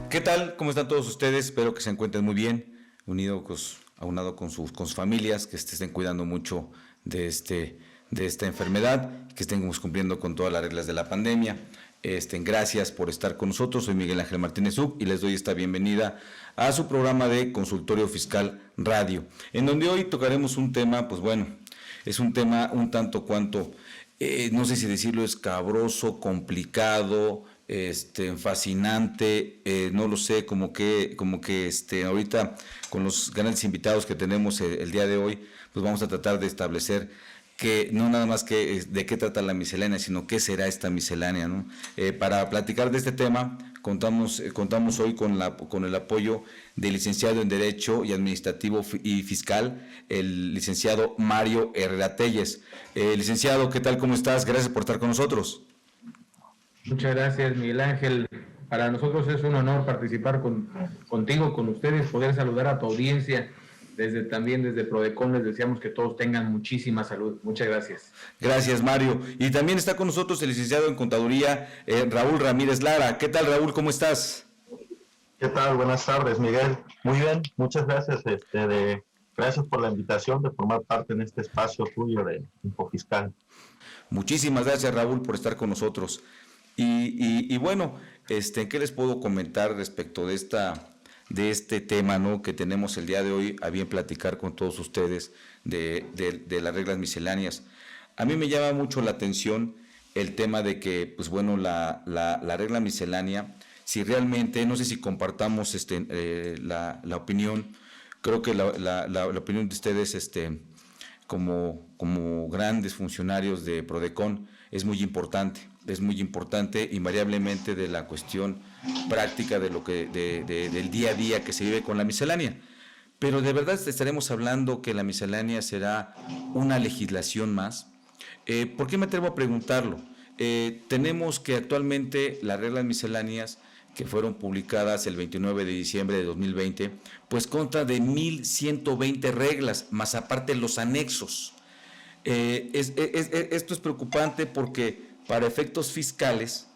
¿Qué tal? ¿Cómo están todos ustedes? Espero que se encuentren muy bien, aunado con sus familias, que estén cuidando mucho de esta enfermedad, que estemos cumpliendo con todas las reglas de la pandemia. Gracias por estar con nosotros. Soy Miguel Ángel Martínez Uc y les doy esta bienvenida a su programa de Consultorio Fiscal Radio, en donde hoy tocaremos un tema, pues bueno, es un tema un tanto cuanto, no sé si decirlo, escabroso, complicado, fascinante, no lo sé, como que ahorita con los grandes invitados que tenemos el día de hoy, pues vamos a tratar de establecer que no nada más que de qué trata la miscelánea, sino qué será esta miscelánea, ¿no? Para platicar de este tema, contamos hoy con el apoyo del licenciado en Derecho y Administrativo y Fiscal, el licenciado Mario Herrera Telles. Licenciado, ¿qué tal? ¿Cómo estás? Gracias por estar con nosotros. Muchas gracias, Miguel Ángel. Para nosotros es un honor participar contigo, con ustedes, poder saludar a tu audiencia. También desde Prodecon les deseamos que todos tengan muchísima salud. Muchas gracias. Gracias, Mario. Y también está con nosotros el licenciado en Contaduría, Raúl Ramírez Lara. ¿Qué tal, Raúl? ¿Cómo estás? ¿Qué tal? Buenas tardes, Miguel. Muy bien, muchas gracias. Gracias por la invitación de formar parte en este espacio tuyo de InfoFiscal. Muchísimas gracias, Raúl, por estar con nosotros. Y bueno, ¿qué les puedo comentar respecto de este tema, ¿no?, que tenemos el día de hoy a bien platicar con todos ustedes de las reglas misceláneas? A mí me llama mucho la atención el tema de que, pues bueno, la regla miscelánea, si realmente, no sé si compartamos la opinión, creo que la opinión de ustedes, como grandes funcionarios de Prodecon, es muy importante invariablemente de la cuestión práctica de del día a día que se vive con la miscelánea. Pero de verdad estaremos hablando que la miscelánea será una legislación más. ¿Por qué me atrevo a preguntarlo? Tenemos que actualmente las reglas misceláneas que fueron publicadas el 29 de diciembre de 2020, pues consta de 1,120 reglas, más aparte los anexos. Esto es preocupante porque para efectos fiscales,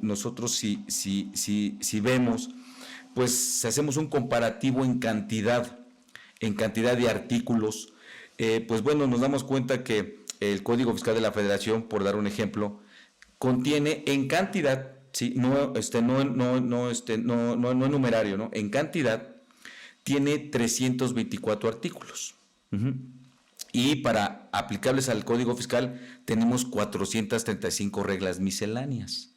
nosotros si vemos, pues si hacemos un comparativo en cantidad de artículos, pues bueno, nos damos cuenta que el Código Fiscal de la Federación, por dar un ejemplo, contiene en cantidad, ¿sí?, no en numerario, ¿no?, en cantidad, tiene 324 artículos. Y para aplicables al Código Fiscal tenemos 435 reglas misceláneas.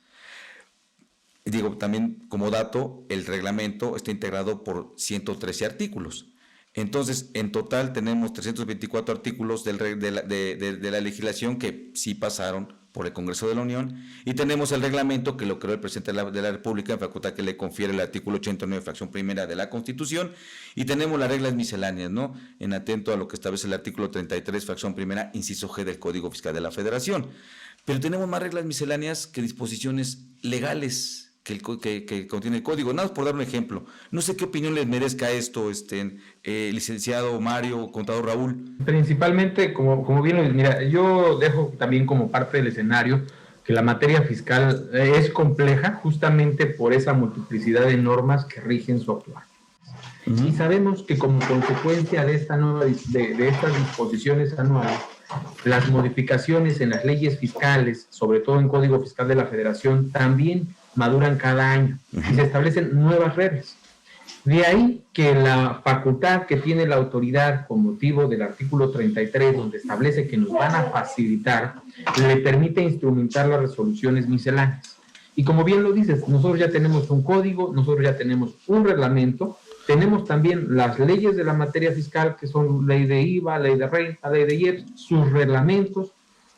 Digo, también como dato, el reglamento está integrado por 113 artículos. Entonces, en total tenemos 324 artículos de la legislación que sí pasaron por el Congreso de la Unión, y tenemos el reglamento que lo creó el presidente de la República en facultad que le confiere el artículo 89, fracción primera de la Constitución, y tenemos las reglas misceláneas, ¿no?, en atento a lo que establece el artículo 33, fracción primera, inciso G del Código Fiscal de la Federación. Pero tenemos más reglas misceláneas que disposiciones legales que contiene el código. Nada más por dar un ejemplo. No sé qué opinión les merezca esto, licenciado Mario, contador Raúl. Principalmente, como bien lo dices, mira, yo dejo también como parte del escenario que la materia fiscal es compleja justamente por esa multiplicidad de normas que rigen su actuar. Y sabemos que como consecuencia de estas disposiciones anuales, las modificaciones en las leyes fiscales, sobre todo en Código Fiscal de la Federación, también maduran cada año y se establecen nuevas reglas. De ahí que la facultad que tiene la autoridad con motivo del artículo 33, donde establece que nos van a facilitar, le permite instrumentar las resoluciones misceláneas. Y como bien lo dices, nosotros ya tenemos un código, nosotros ya tenemos un reglamento, tenemos también las leyes de la materia fiscal, que son ley de IVA, ley de renta, ley de IEPS, sus reglamentos,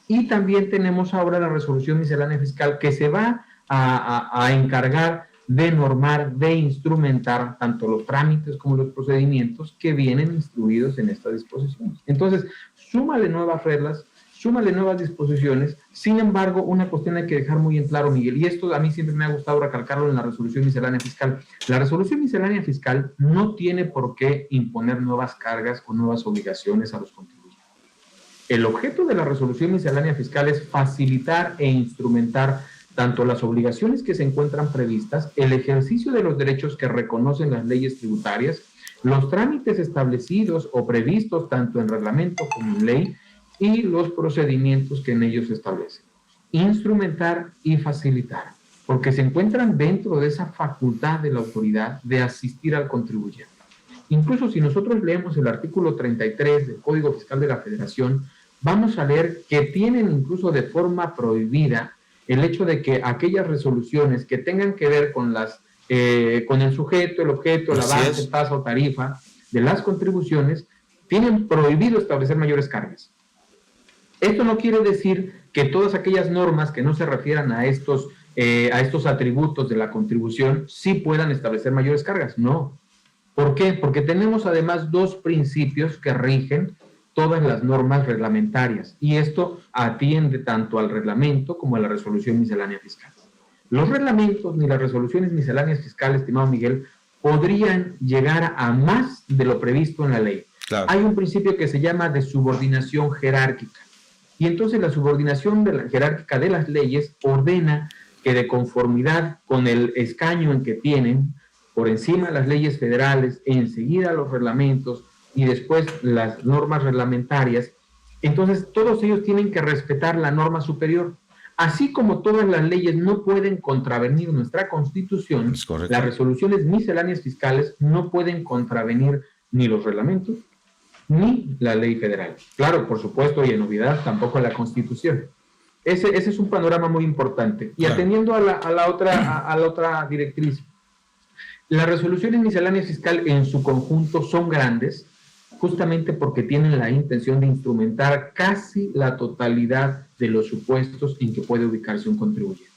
y también tenemos ahora la resolución miscelánea fiscal que se va a encargar de normar, de instrumentar tanto los trámites como los procedimientos que vienen instruidos en estas disposiciones. Entonces, súmale nuevas reglas, súmale nuevas disposiciones. Sin embargo, una cuestión hay que dejar muy en claro, Miguel, y esto a mí siempre me ha gustado recalcarlo en la resolución miscelánea fiscal. La resolución miscelánea fiscal no tiene por qué imponer nuevas cargas o nuevas obligaciones a los contribuyentes. El objeto de la resolución miscelánea fiscal es facilitar e instrumentar tanto las obligaciones que se encuentran previstas, el ejercicio de los derechos que reconocen las leyes tributarias, los trámites establecidos o previstos tanto en reglamento como en ley y los procedimientos que en ellos se establecen. Instrumentar y facilitar, porque se encuentran dentro de esa facultad de la autoridad de asistir al contribuyente. Incluso si nosotros leemos el artículo 33 del Código Fiscal de la Federación, vamos a leer que tienen incluso de forma prohibida el hecho de que aquellas resoluciones que tengan que ver con con el sujeto, el objeto, la base, tasa o tarifa de las contribuciones, tienen prohibido establecer mayores cargas. Esto no quiere decir que todas aquellas normas que no se refieran a estos atributos de la contribución sí puedan establecer mayores cargas. No. ¿Por qué? Porque tenemos además dos principios que rigen todas las normas reglamentarias, y esto atiende tanto al reglamento como a la resolución miscelánea fiscal. Los reglamentos ni las resoluciones misceláneas fiscales, estimado Miguel, podrían llegar a más de lo previsto en la ley. Claro. Hay un principio que se llama de subordinación jerárquica, y entonces la subordinación jerárquica de las leyes ordena que de conformidad con el escaño en que tienen, por encima de las leyes federales, enseguida los reglamentos y después las normas reglamentarias, entonces todos ellos tienen que respetar la norma superior. Así como todas las leyes no pueden contravenir nuestra Constitución, las resoluciones misceláneas fiscales no pueden contravenir ni los reglamentos ni la ley federal. Claro, por supuesto, y en novedad tampoco la Constitución. Ese es un panorama muy importante. Y atendiendo a la otra directriz, las resoluciones misceláneas fiscales en su conjunto son grandes, justamente porque tienen la intención de instrumentar casi la totalidad de los supuestos en que puede ubicarse un contribuyente.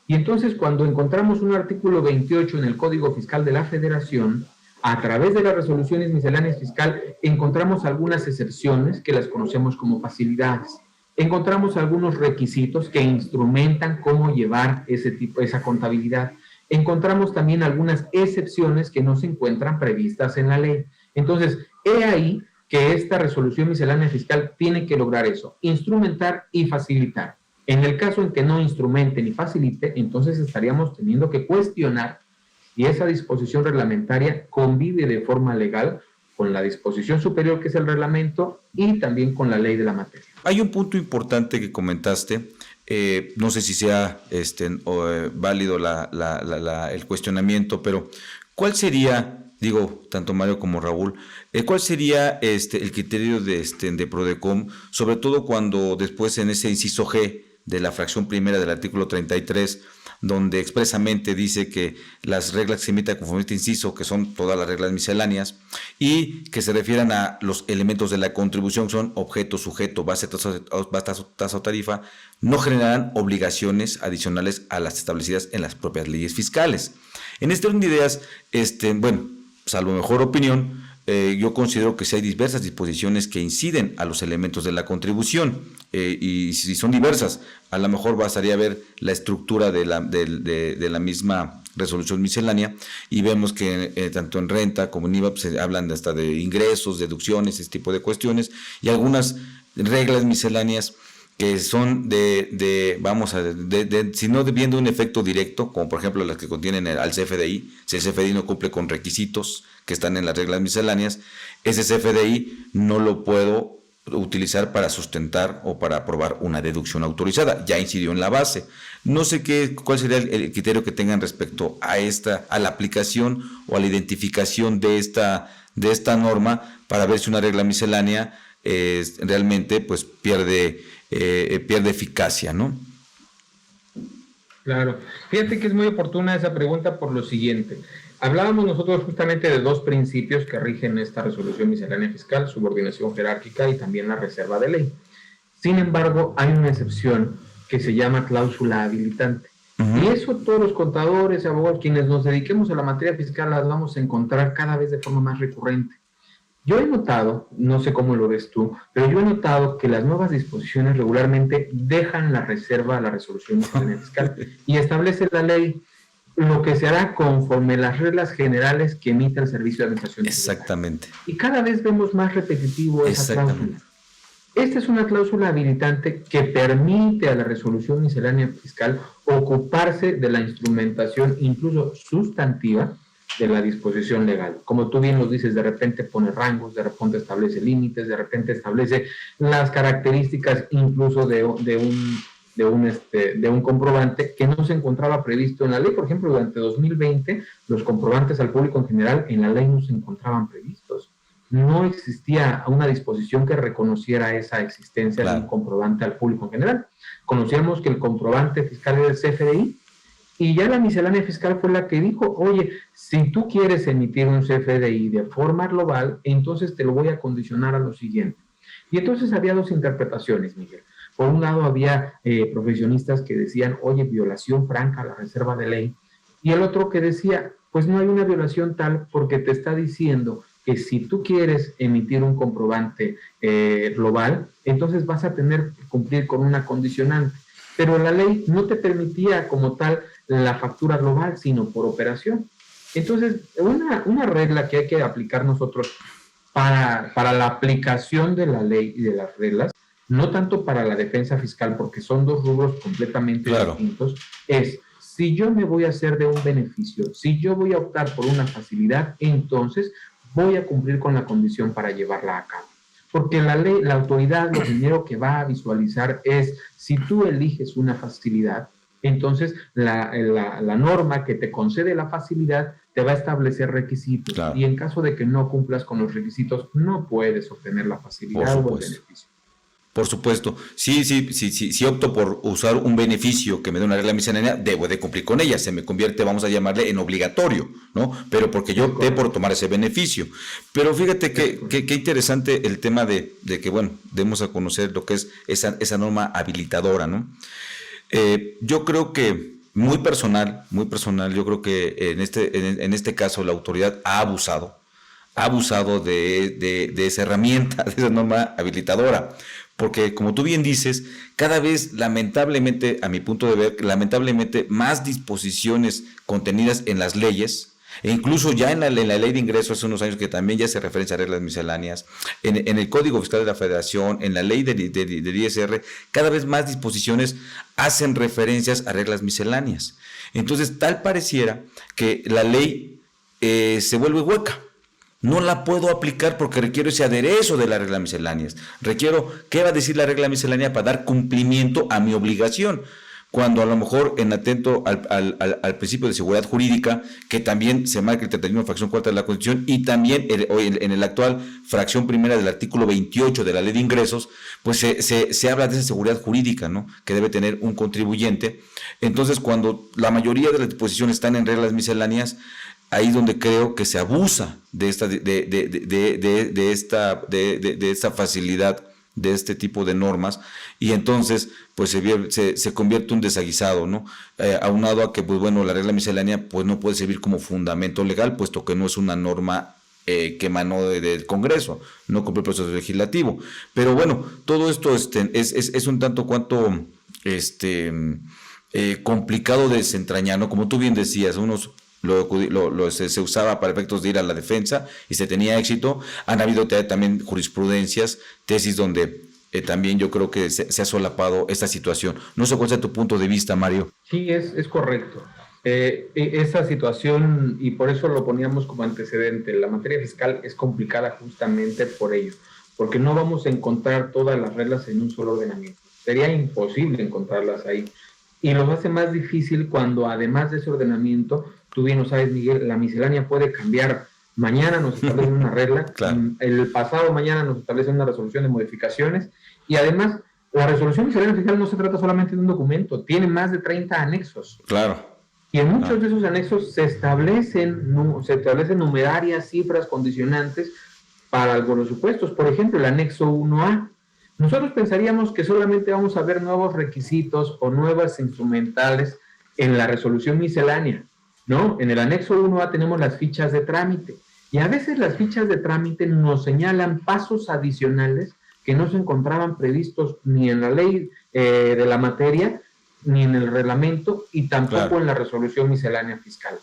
Y entonces, cuando encontramos un artículo 28 en el Código Fiscal de la Federación, a través de las resoluciones misceláneas fiscales, encontramos algunas excepciones que las conocemos como facilidades. Encontramos algunos requisitos que instrumentan cómo llevar esa contabilidad. Encontramos también algunas excepciones que no se encuentran previstas en la ley. Entonces, he ahí que esta resolución miscelánea fiscal tiene que lograr eso, instrumentar y facilitar. En el caso en que no instrumente ni facilite, entonces estaríamos teniendo que cuestionar si esa disposición reglamentaria convive de forma legal con la disposición superior que es el reglamento y también con la ley de la materia. Hay un punto importante que comentaste, no sé si sea válido el cuestionamiento, pero ¿cuál sería, digo, tanto Mario como Raúl, cuál sería el criterio de Prodecom, sobre todo cuando después en ese inciso G de la fracción primera del artículo 33, donde expresamente dice que las reglas que se emiten conforme a este inciso, que son todas las reglas misceláneas, y que se refieran a los elementos de la contribución, son objeto, sujeto, base, tasa o tarifa, no generarán obligaciones adicionales a las establecidas en las propias leyes fiscales? En este orden de ideas, salvo mejor opinión, yo considero que sí hay diversas disposiciones que inciden a los elementos de la contribución, y si son diversas, a lo mejor bastaría ver la estructura de la misma resolución miscelánea y vemos que tanto en renta como en IVA se hablan hasta de ingresos, deducciones, ese tipo de cuestiones, y algunas reglas misceláneas que son si no viendo un efecto directo, como por ejemplo las que contienen al CFDI, si el CFDI no cumple con requisitos que están en las reglas misceláneas, ese CFDI no lo puedo utilizar para sustentar o para aprobar una deducción autorizada, ya incidió en la base. No sé cuál sería el criterio que tengan respecto a la aplicación o a la identificación de esta norma para ver si una regla miscelánea realmente pues pierde eficacia, ¿no? Claro. Fíjate que es muy oportuna esa pregunta por lo siguiente. Hablábamos nosotros justamente de dos principios que rigen esta resolución miscelánea fiscal, subordinación jerárquica y también la reserva de ley. Sin embargo, hay una excepción que se llama cláusula habilitante. Y eso todos los contadores, abogados, quienes nos dediquemos a la materia fiscal, las vamos a encontrar cada vez de forma más recurrente. Yo he notado, no sé cómo lo ves tú, pero yo he notado que las nuevas disposiciones regularmente dejan la reserva a la resolución miscelánea fiscal y establece la ley lo que se hará conforme las reglas generales que emite el Servicio de Administración Tributaria. Exactamente. Y cada vez vemos más repetitivo esa cláusula. Esta es una cláusula habilitante que permite a la resolución miscelánea fiscal ocuparse de la instrumentación incluso sustantiva de la disposición legal. Como tú bien lo dices, de repente pone rangos, de repente establece límites, de repente establece las características incluso de un comprobante que no se encontraba previsto en la ley. Por ejemplo, durante 2020, los comprobantes al público en general en la ley no se encontraban previstos. No existía una disposición que reconociera esa existencia de un comprobante al público en general. Conocíamos que el comprobante fiscal era el CFDI, y ya la miscelánea fiscal fue la que dijo, oye, si tú quieres emitir un CFDI de forma global, entonces te lo voy a condicionar a lo siguiente. Y entonces había dos interpretaciones, Miguel. Por un lado había profesionistas que decían, oye, violación franca a la reserva de ley. Y el otro que decía, pues no hay una violación tal porque te está diciendo que si tú quieres emitir un comprobante global, entonces vas a tener que cumplir con una condicionante. Pero la ley no te permitía como tal la factura global, sino por operación. Entonces, una regla que hay que aplicar nosotros para la aplicación de la ley y de las reglas, no tanto para la defensa fiscal, porque son dos rubros completamente distintos, es si yo me voy a hacer de un beneficio, si yo voy a optar por una facilidad, entonces voy a cumplir con la condición para llevarla a cabo. Porque la ley, la autoridad, lo primero que va a visualizar es, si tú eliges una facilidad, entonces la norma que te concede la facilidad te va a establecer requisitos. Y en caso de que no cumplas con los requisitos, no puedes obtener la facilidad o el beneficio. Por supuesto. Si opto por usar un beneficio que me da una regla miscelánea, debo de cumplir con ella. Se me convierte, vamos a llamarle, en obligatorio, ¿no? Pero porque yo opté por tomar ese beneficio. Pero fíjate que interesante el tema de que, bueno, demos a conocer lo que es esa norma habilitadora, ¿no? Yo creo que muy personal, yo creo que en este caso la autoridad ha abusado de esa herramienta, de esa norma habilitadora. Porque, como tú bien dices, cada vez, lamentablemente, a mi punto de ver, más disposiciones contenidas en las leyes, e incluso ya en la ley de ingresos hace unos años que también ya se referencia a reglas misceláneas, en el Código Fiscal de la Federación, en la ley del ISR, cada vez más disposiciones hacen referencias a reglas misceláneas. Entonces, tal pareciera que la ley se vuelve hueca. No la puedo aplicar porque requiero ese aderezo de las reglas misceláneas. Requiero, ¿qué va a decir la regla miscelánea para dar cumplimiento a mi obligación? Cuando a lo mejor, en atento al principio de seguridad jurídica, que también se marca el 31 fracción cuarta de la Constitución, y también en el actual fracción primera del artículo 28 de la Ley de Ingresos, pues se habla de esa seguridad jurídica, ¿no?, que debe tener un contribuyente. Entonces, cuando la mayoría de las disposiciones están en reglas misceláneas, ahí es donde creo que se abusa de esta facilidad, de este tipo de normas, y entonces pues se convierte un desaguisado, ¿no? Aunado a que, pues bueno, la regla miscelánea pues no puede servir como fundamento legal, puesto que no es una norma que emanó del Congreso, no cumple el proceso legislativo. Pero bueno, todo esto es un tanto cuanto complicado de desentrañar, ¿no? Como tú bien decías, se usaba para efectos de ir a la defensa y se tenía éxito. Han habido también jurisprudencias, tesis donde también yo creo que se ha solapado esta situación. No sé cuál es tu punto de vista, Mario. Sí, es correcto. Esa situación, y por eso lo poníamos como antecedente, la materia fiscal es complicada justamente por ello, porque no vamos a encontrar todas las reglas en un solo ordenamiento. Sería imposible encontrarlas ahí. Y lo hace más difícil cuando, además de ese ordenamiento, tú bien lo sabes, Miguel, la miscelánea puede cambiar. Mañana nos establecen una regla, el pasado mañana nos establecen una resolución de modificaciones, y además la resolución miscelánea fiscal no se trata solamente de un documento, tiene más de 30 anexos. Claro. Y en muchos de esos anexos se establecen numerarias, cifras, condicionantes para algunos supuestos. Por ejemplo, el anexo 1A. Nosotros pensaríamos que solamente vamos a ver nuevos requisitos o nuevas instrumentales en la resolución miscelánea, ¿no? En el anexo 1A tenemos las fichas de trámite, y a veces las fichas de trámite nos señalan pasos adicionales que no se encontraban previstos ni en la ley de la materia, ni en el reglamento, y tampoco en la resolución miscelánea fiscal.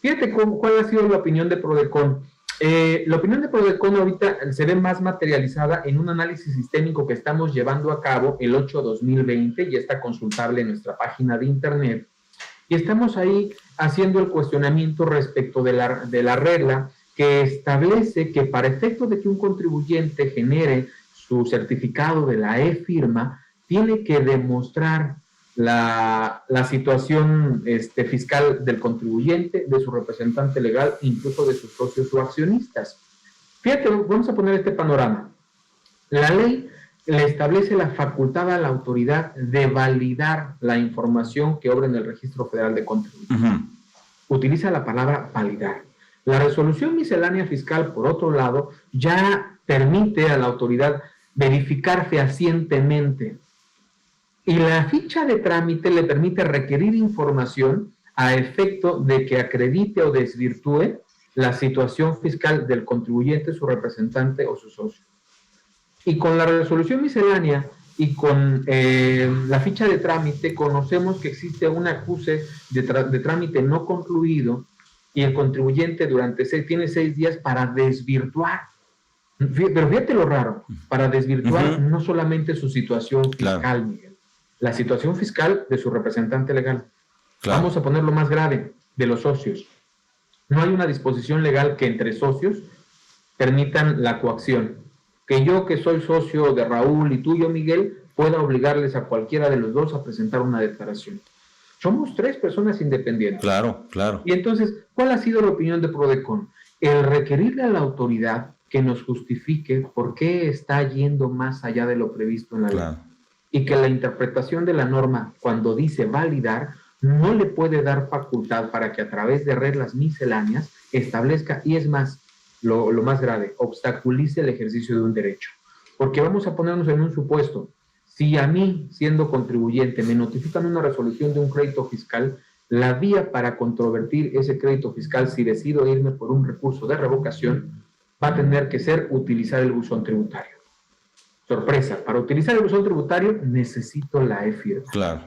Fíjate cuál ha sido la opinión de Prodecon. La opinión de Prodecon ahorita se ve más materializada en un análisis sistémico que estamos llevando a cabo el 8/2020, y está consultable en nuestra página de internet. Y estamos ahí haciendo el cuestionamiento respecto de la regla que establece que para efecto de que un contribuyente genere su certificado de la e-firma, tiene que demostrar la situación fiscal del contribuyente, de su representante legal, incluso de sus socios o accionistas. Fíjate, vamos a poner este panorama. La ley le establece la facultad a la autoridad de validar la información que obra en el Registro Federal de Contribuyentes. Utiliza la palabra validar. La resolución miscelánea fiscal, por otro lado, ya permite a la autoridad verificar fehacientemente. Y la ficha de trámite le permite requerir información a efecto de que acredite o desvirtúe la situación fiscal del contribuyente, su representante o su socio. Y con la resolución miscelánea y con la ficha de trámite conocemos que existe un acuse de trámite no concluido, y el contribuyente tiene 6 días para desvirtuar. Pero fíjate lo raro, para desvirtuar no solamente su situación fiscal, Miguel, la situación fiscal de su representante legal. Vamos a ponerlo más grave, de los socios. No hay una disposición legal que entre socios permitan la coacción. Que yo, que soy socio de Raúl, y tuyo, Miguel, pueda obligarles a cualquiera de los dos a presentar una declaración. Somos 3 personas independientes. Claro, claro. Y entonces, ¿cuál ha sido la opinión de Prodecon? El requerirle a la autoridad que nos justifique por qué está yendo más allá de lo previsto en la ley. Y que la interpretación de la norma, cuando dice validar, no le puede dar facultad para que a través de reglas misceláneas establezca, y es más, lo más grave, obstaculice el ejercicio de un derecho. Porque vamos a ponernos en un supuesto. Si a mí, siendo contribuyente, me notifican una resolución de un crédito fiscal, la vía para controvertir ese crédito fiscal, si decido irme por un recurso de revocación, va a tener que ser utilizar el buzón tributario. Sorpresa, para utilizar el buzón tributario necesito la e-firma. Claro.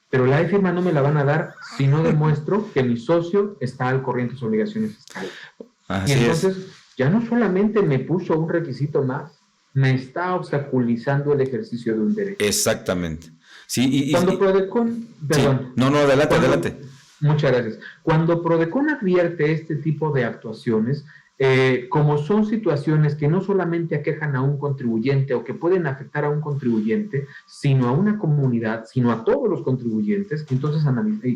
Pero la e-firma no me la van a dar si no demuestro que mi socio está al corriente de sus obligaciones fiscales. Así y entonces ya no solamente me puso un requisito más, me está obstaculizando el ejercicio de un derecho. Exactamente. Sí, cuando Prodecon, perdón. Sí. No, adelante. Muchas gracias. Cuando Prodecon advierte este tipo de actuaciones, como son situaciones que no solamente aquejan a un contribuyente o que pueden afectar a un contribuyente, sino a una comunidad, sino a todos los contribuyentes, entonces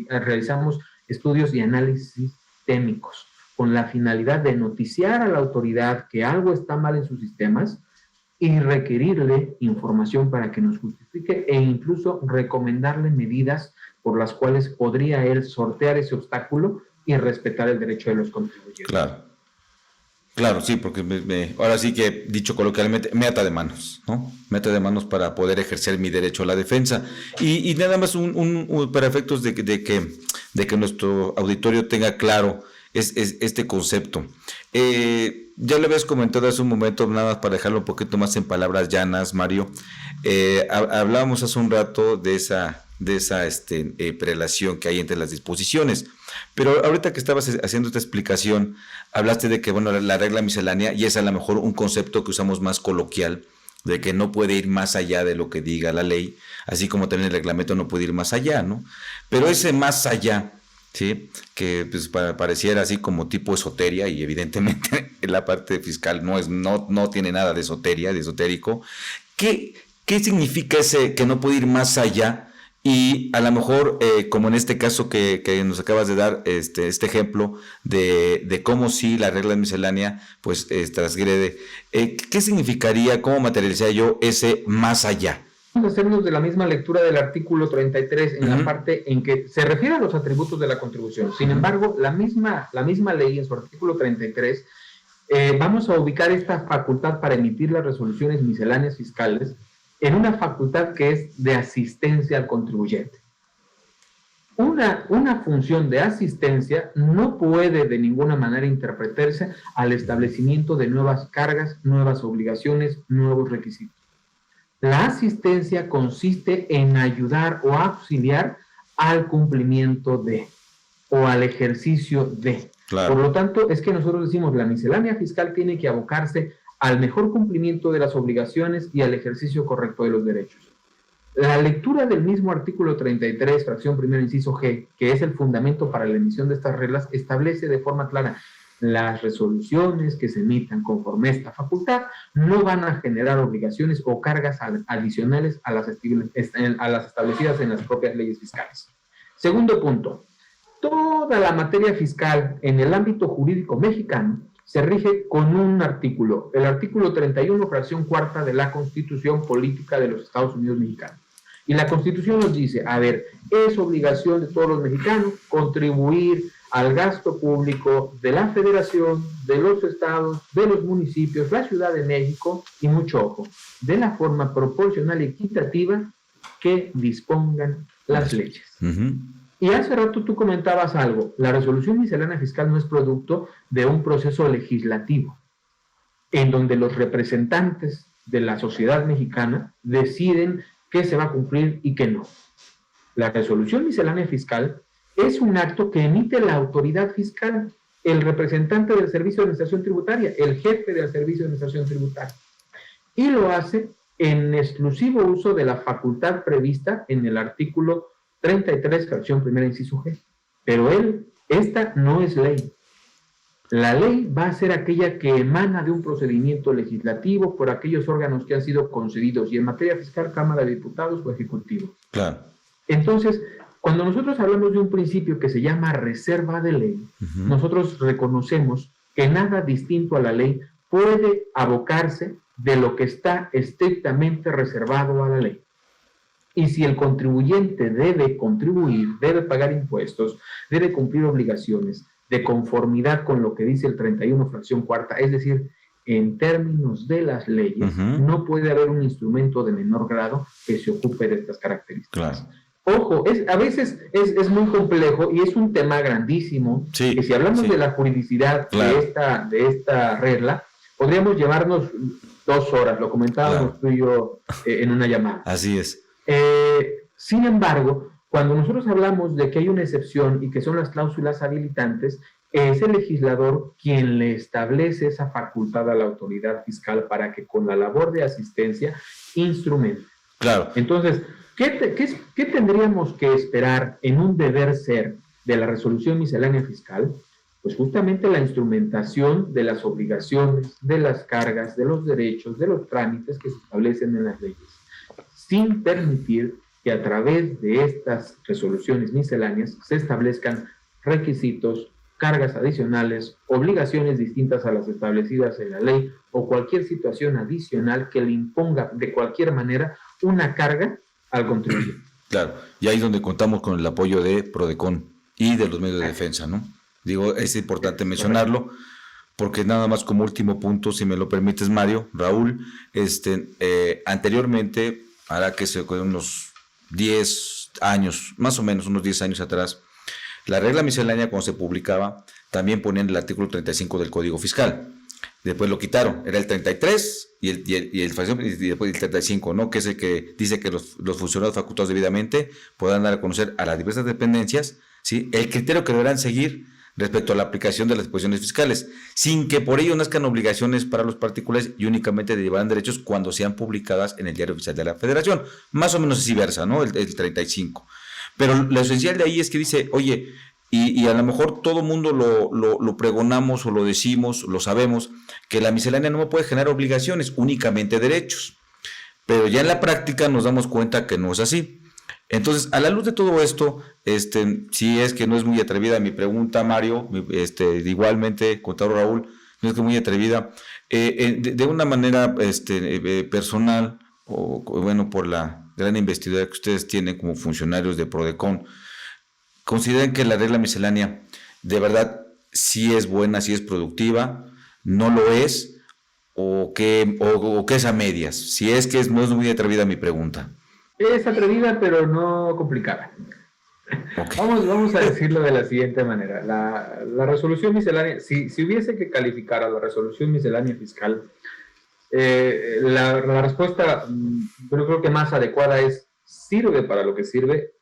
realizamos estudios y análisis sistémicos con la finalidad de noticiar a la autoridad que algo está mal en sus sistemas y requerirle información para que nos justifique, e incluso recomendarle medidas por las cuales podría él sortear ese obstáculo y respetar el derecho de los contribuyentes. Claro, sí, porque ahora sí que, dicho coloquialmente, me ata de manos, ¿no? Me ata de manos para poder ejercer mi derecho a la defensa. Y nada más para efectos de que nuestro auditorio tenga claro este concepto. Ya lo habías comentado hace un momento, nada más para dejarlo un poquito más en palabras llanas, Mario. Hablábamos hace un rato de esa prelación que hay entre las disposiciones, pero ahorita que estabas haciendo esta explicación, hablaste de que, bueno, la regla miscelánea, y es a lo mejor un concepto que usamos más coloquial, de que no puede ir más allá de lo que diga la ley, así como también el reglamento no puede ir más allá, ¿no? Pero ese más allá, ¿sí? Que pues pareciera así como tipo esoteria, y evidentemente la parte fiscal no tiene nada de esoteria, de esotérico. ¿Qué significa ese que no puede ir más allá? Y a lo mejor, como en este caso que nos acabas de dar, este ejemplo de cómo si la regla miscelánea pues transgrede, ¿qué significaría, cómo materializaría yo ese más allá? Vamos a hacernos de la misma lectura del artículo 33 en la parte en que se refiere a los atributos de la contribución. Sin embargo, la misma ley en su artículo 33, vamos a ubicar esta facultad para emitir las resoluciones misceláneas fiscales en una facultad que es de asistencia al contribuyente. Una función de asistencia no puede de ninguna manera interpretarse al establecimiento de nuevas cargas, nuevas obligaciones, nuevos requisitos. La asistencia consiste en ayudar o auxiliar al cumplimiento de, o al ejercicio de. Claro. Por lo tanto, es que nosotros decimos, la miscelánea fiscal tiene que abocarse al mejor cumplimiento de las obligaciones y al ejercicio correcto de los derechos. La lectura del mismo artículo 33, fracción primera, inciso G, que es el fundamento para la emisión de estas reglas, establece de forma clara: las resoluciones que se emitan conforme a esta facultad no van a generar obligaciones o cargas adicionales a las establecidas en las propias leyes fiscales. Segundo punto, toda la materia fiscal en el ámbito jurídico mexicano se rige con un artículo, el artículo 31, fracción cuarta de la Constitución Política de los Estados Unidos Mexicanos. Y la Constitución nos dice, a ver, es obligación de todos los mexicanos contribuir al gasto público de la Federación, de los estados, de los municipios, la Ciudad de México, y mucho ojo, de la forma proporcional y equitativa que dispongan las leyes. Y hace rato tú comentabas algo, la resolución miscelánea fiscal no es producto de un proceso legislativo, en donde los representantes de la sociedad mexicana deciden qué se va a cumplir y qué no. La resolución miscelánea fiscal es un acto que emite la autoridad fiscal, el representante del Servicio de Administración Tributaria, el jefe del Servicio de Administración Tributaria, y lo hace en exclusivo uso de la facultad prevista en el artículo 33, fracción primera, inciso G. Pero esta no es ley. La ley va a ser aquella que emana de un procedimiento legislativo por aquellos órganos que han sido concedidos, y en materia fiscal, Cámara de Diputados o Ejecutivo. Claro. Entonces, cuando nosotros hablamos de un principio que se llama reserva de ley, nosotros reconocemos que nada distinto a la ley puede abocarse de lo que está estrictamente reservado a la ley. Y si el contribuyente debe contribuir, debe pagar impuestos, debe cumplir obligaciones de conformidad con lo que dice el 31, fracción cuarta, es decir, en términos de las leyes, no puede haber un instrumento de menor grado que se ocupe de estas características. Claro. Ojo, a veces es muy complejo y es un tema grandísimo, que si hablamos de la juridicidad de esta regla, podríamos llevarnos 2 horas, lo comentábamos tú y yo en una llamada. Así es. Sin embargo, cuando nosotros hablamos de que hay una excepción y que son las cláusulas habilitantes, es el legislador quien le establece esa facultad a la autoridad fiscal para que con la labor de asistencia instrumente. Claro. Entonces, ¿qué tendríamos que esperar en un deber ser de la resolución miscelánea fiscal? Pues justamente la instrumentación de las obligaciones, de las cargas, de los derechos, de los trámites que se establecen en las leyes, sin permitir que a través de estas resoluciones misceláneas se establezcan requisitos, cargas adicionales, obligaciones distintas a las establecidas en la ley o cualquier situación adicional que le imponga de cualquier manera una carga al contribuyente. Claro, y ahí es donde contamos con el apoyo de Prodecon y de los medios de defensa, ¿no? Digo, es importante mencionarlo, porque nada más como último punto, si me lo permites, Mario, Raúl, anteriormente, hará que se unos 10 años, más o menos unos 10 años atrás, la regla miscelánea cuando se publicaba, también ponían el artículo 35 del Código Fiscal. Después lo quitaron, era el 33 y después el 35, ¿no? Que es el que dice que los funcionarios facultados debidamente podrán dar a conocer a las diversas dependencias, ¿sí?, el criterio que deberán seguir respecto a la aplicación de las disposiciones fiscales, sin que por ello nazcan obligaciones para los particulares y únicamente derivarán derechos cuando sean publicadas en el Diario Oficial de la Federación. Más o menos así versa, ¿no? El 35. Pero lo esencial de ahí es que dice, oye, y a lo mejor todo mundo lo pregonamos o lo decimos, lo sabemos, que la miscelánea no puede generar obligaciones, únicamente derechos. Pero ya en la práctica nos damos cuenta que no es así. Entonces, a la luz de todo esto, si es que no es muy atrevida mi pregunta, Mario, igualmente, contador Raúl, no es que muy atrevida, de una manera personal, o bueno, por la gran investidura que ustedes tienen como funcionarios de Prodecon, ¿consideran que la regla miscelánea de verdad sí es buena, sí es productiva, no lo es, o que es a medias? Si es que no es muy atrevida mi pregunta. Es atrevida, pero no complicada. Okay. Vamos a decirlo de la siguiente manera. La resolución miscelánea, si hubiese que calificar a la resolución miscelánea fiscal, la respuesta, yo creo que más adecuada es: sirve para lo que sirve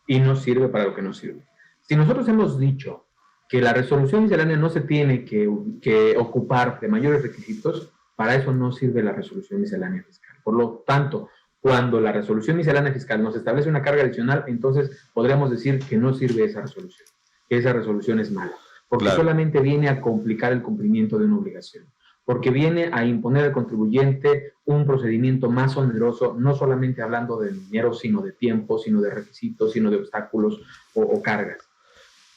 y no sirve para lo que no sirve. Si nosotros hemos dicho que la resolución miscelánea no se tiene que ocupar de mayores requisitos, para eso no sirve la resolución miscelánea fiscal. Por lo tanto, cuando la resolución miscelánea fiscal nos establece una carga adicional, entonces podríamos decir que no sirve esa resolución, que esa resolución es mala, porque solamente viene a complicar el cumplimiento de una obligación, porque viene a imponer al contribuyente un procedimiento más oneroso, no solamente hablando de dinero, sino de tiempo, sino de requisitos, sino de obstáculos o cargas.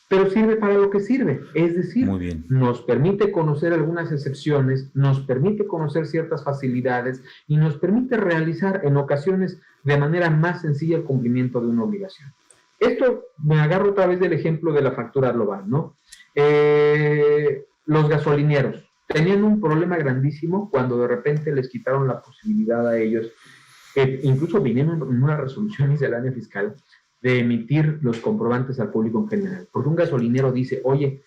Pero sirve para lo que sirve, es decir, nos permite conocer algunas excepciones, nos permite conocer ciertas facilidades y nos permite realizar en ocasiones de manera más sencilla el cumplimiento de una obligación. Esto me agarro otra vez del ejemplo de la factura global, ¿no? Los gasolineros tenían un problema grandísimo cuando de repente les quitaron la posibilidad a ellos, incluso vinieron en una resolución miscelánea fiscal, de emitir los comprobantes al público en general. Porque un gasolinero dice, oye,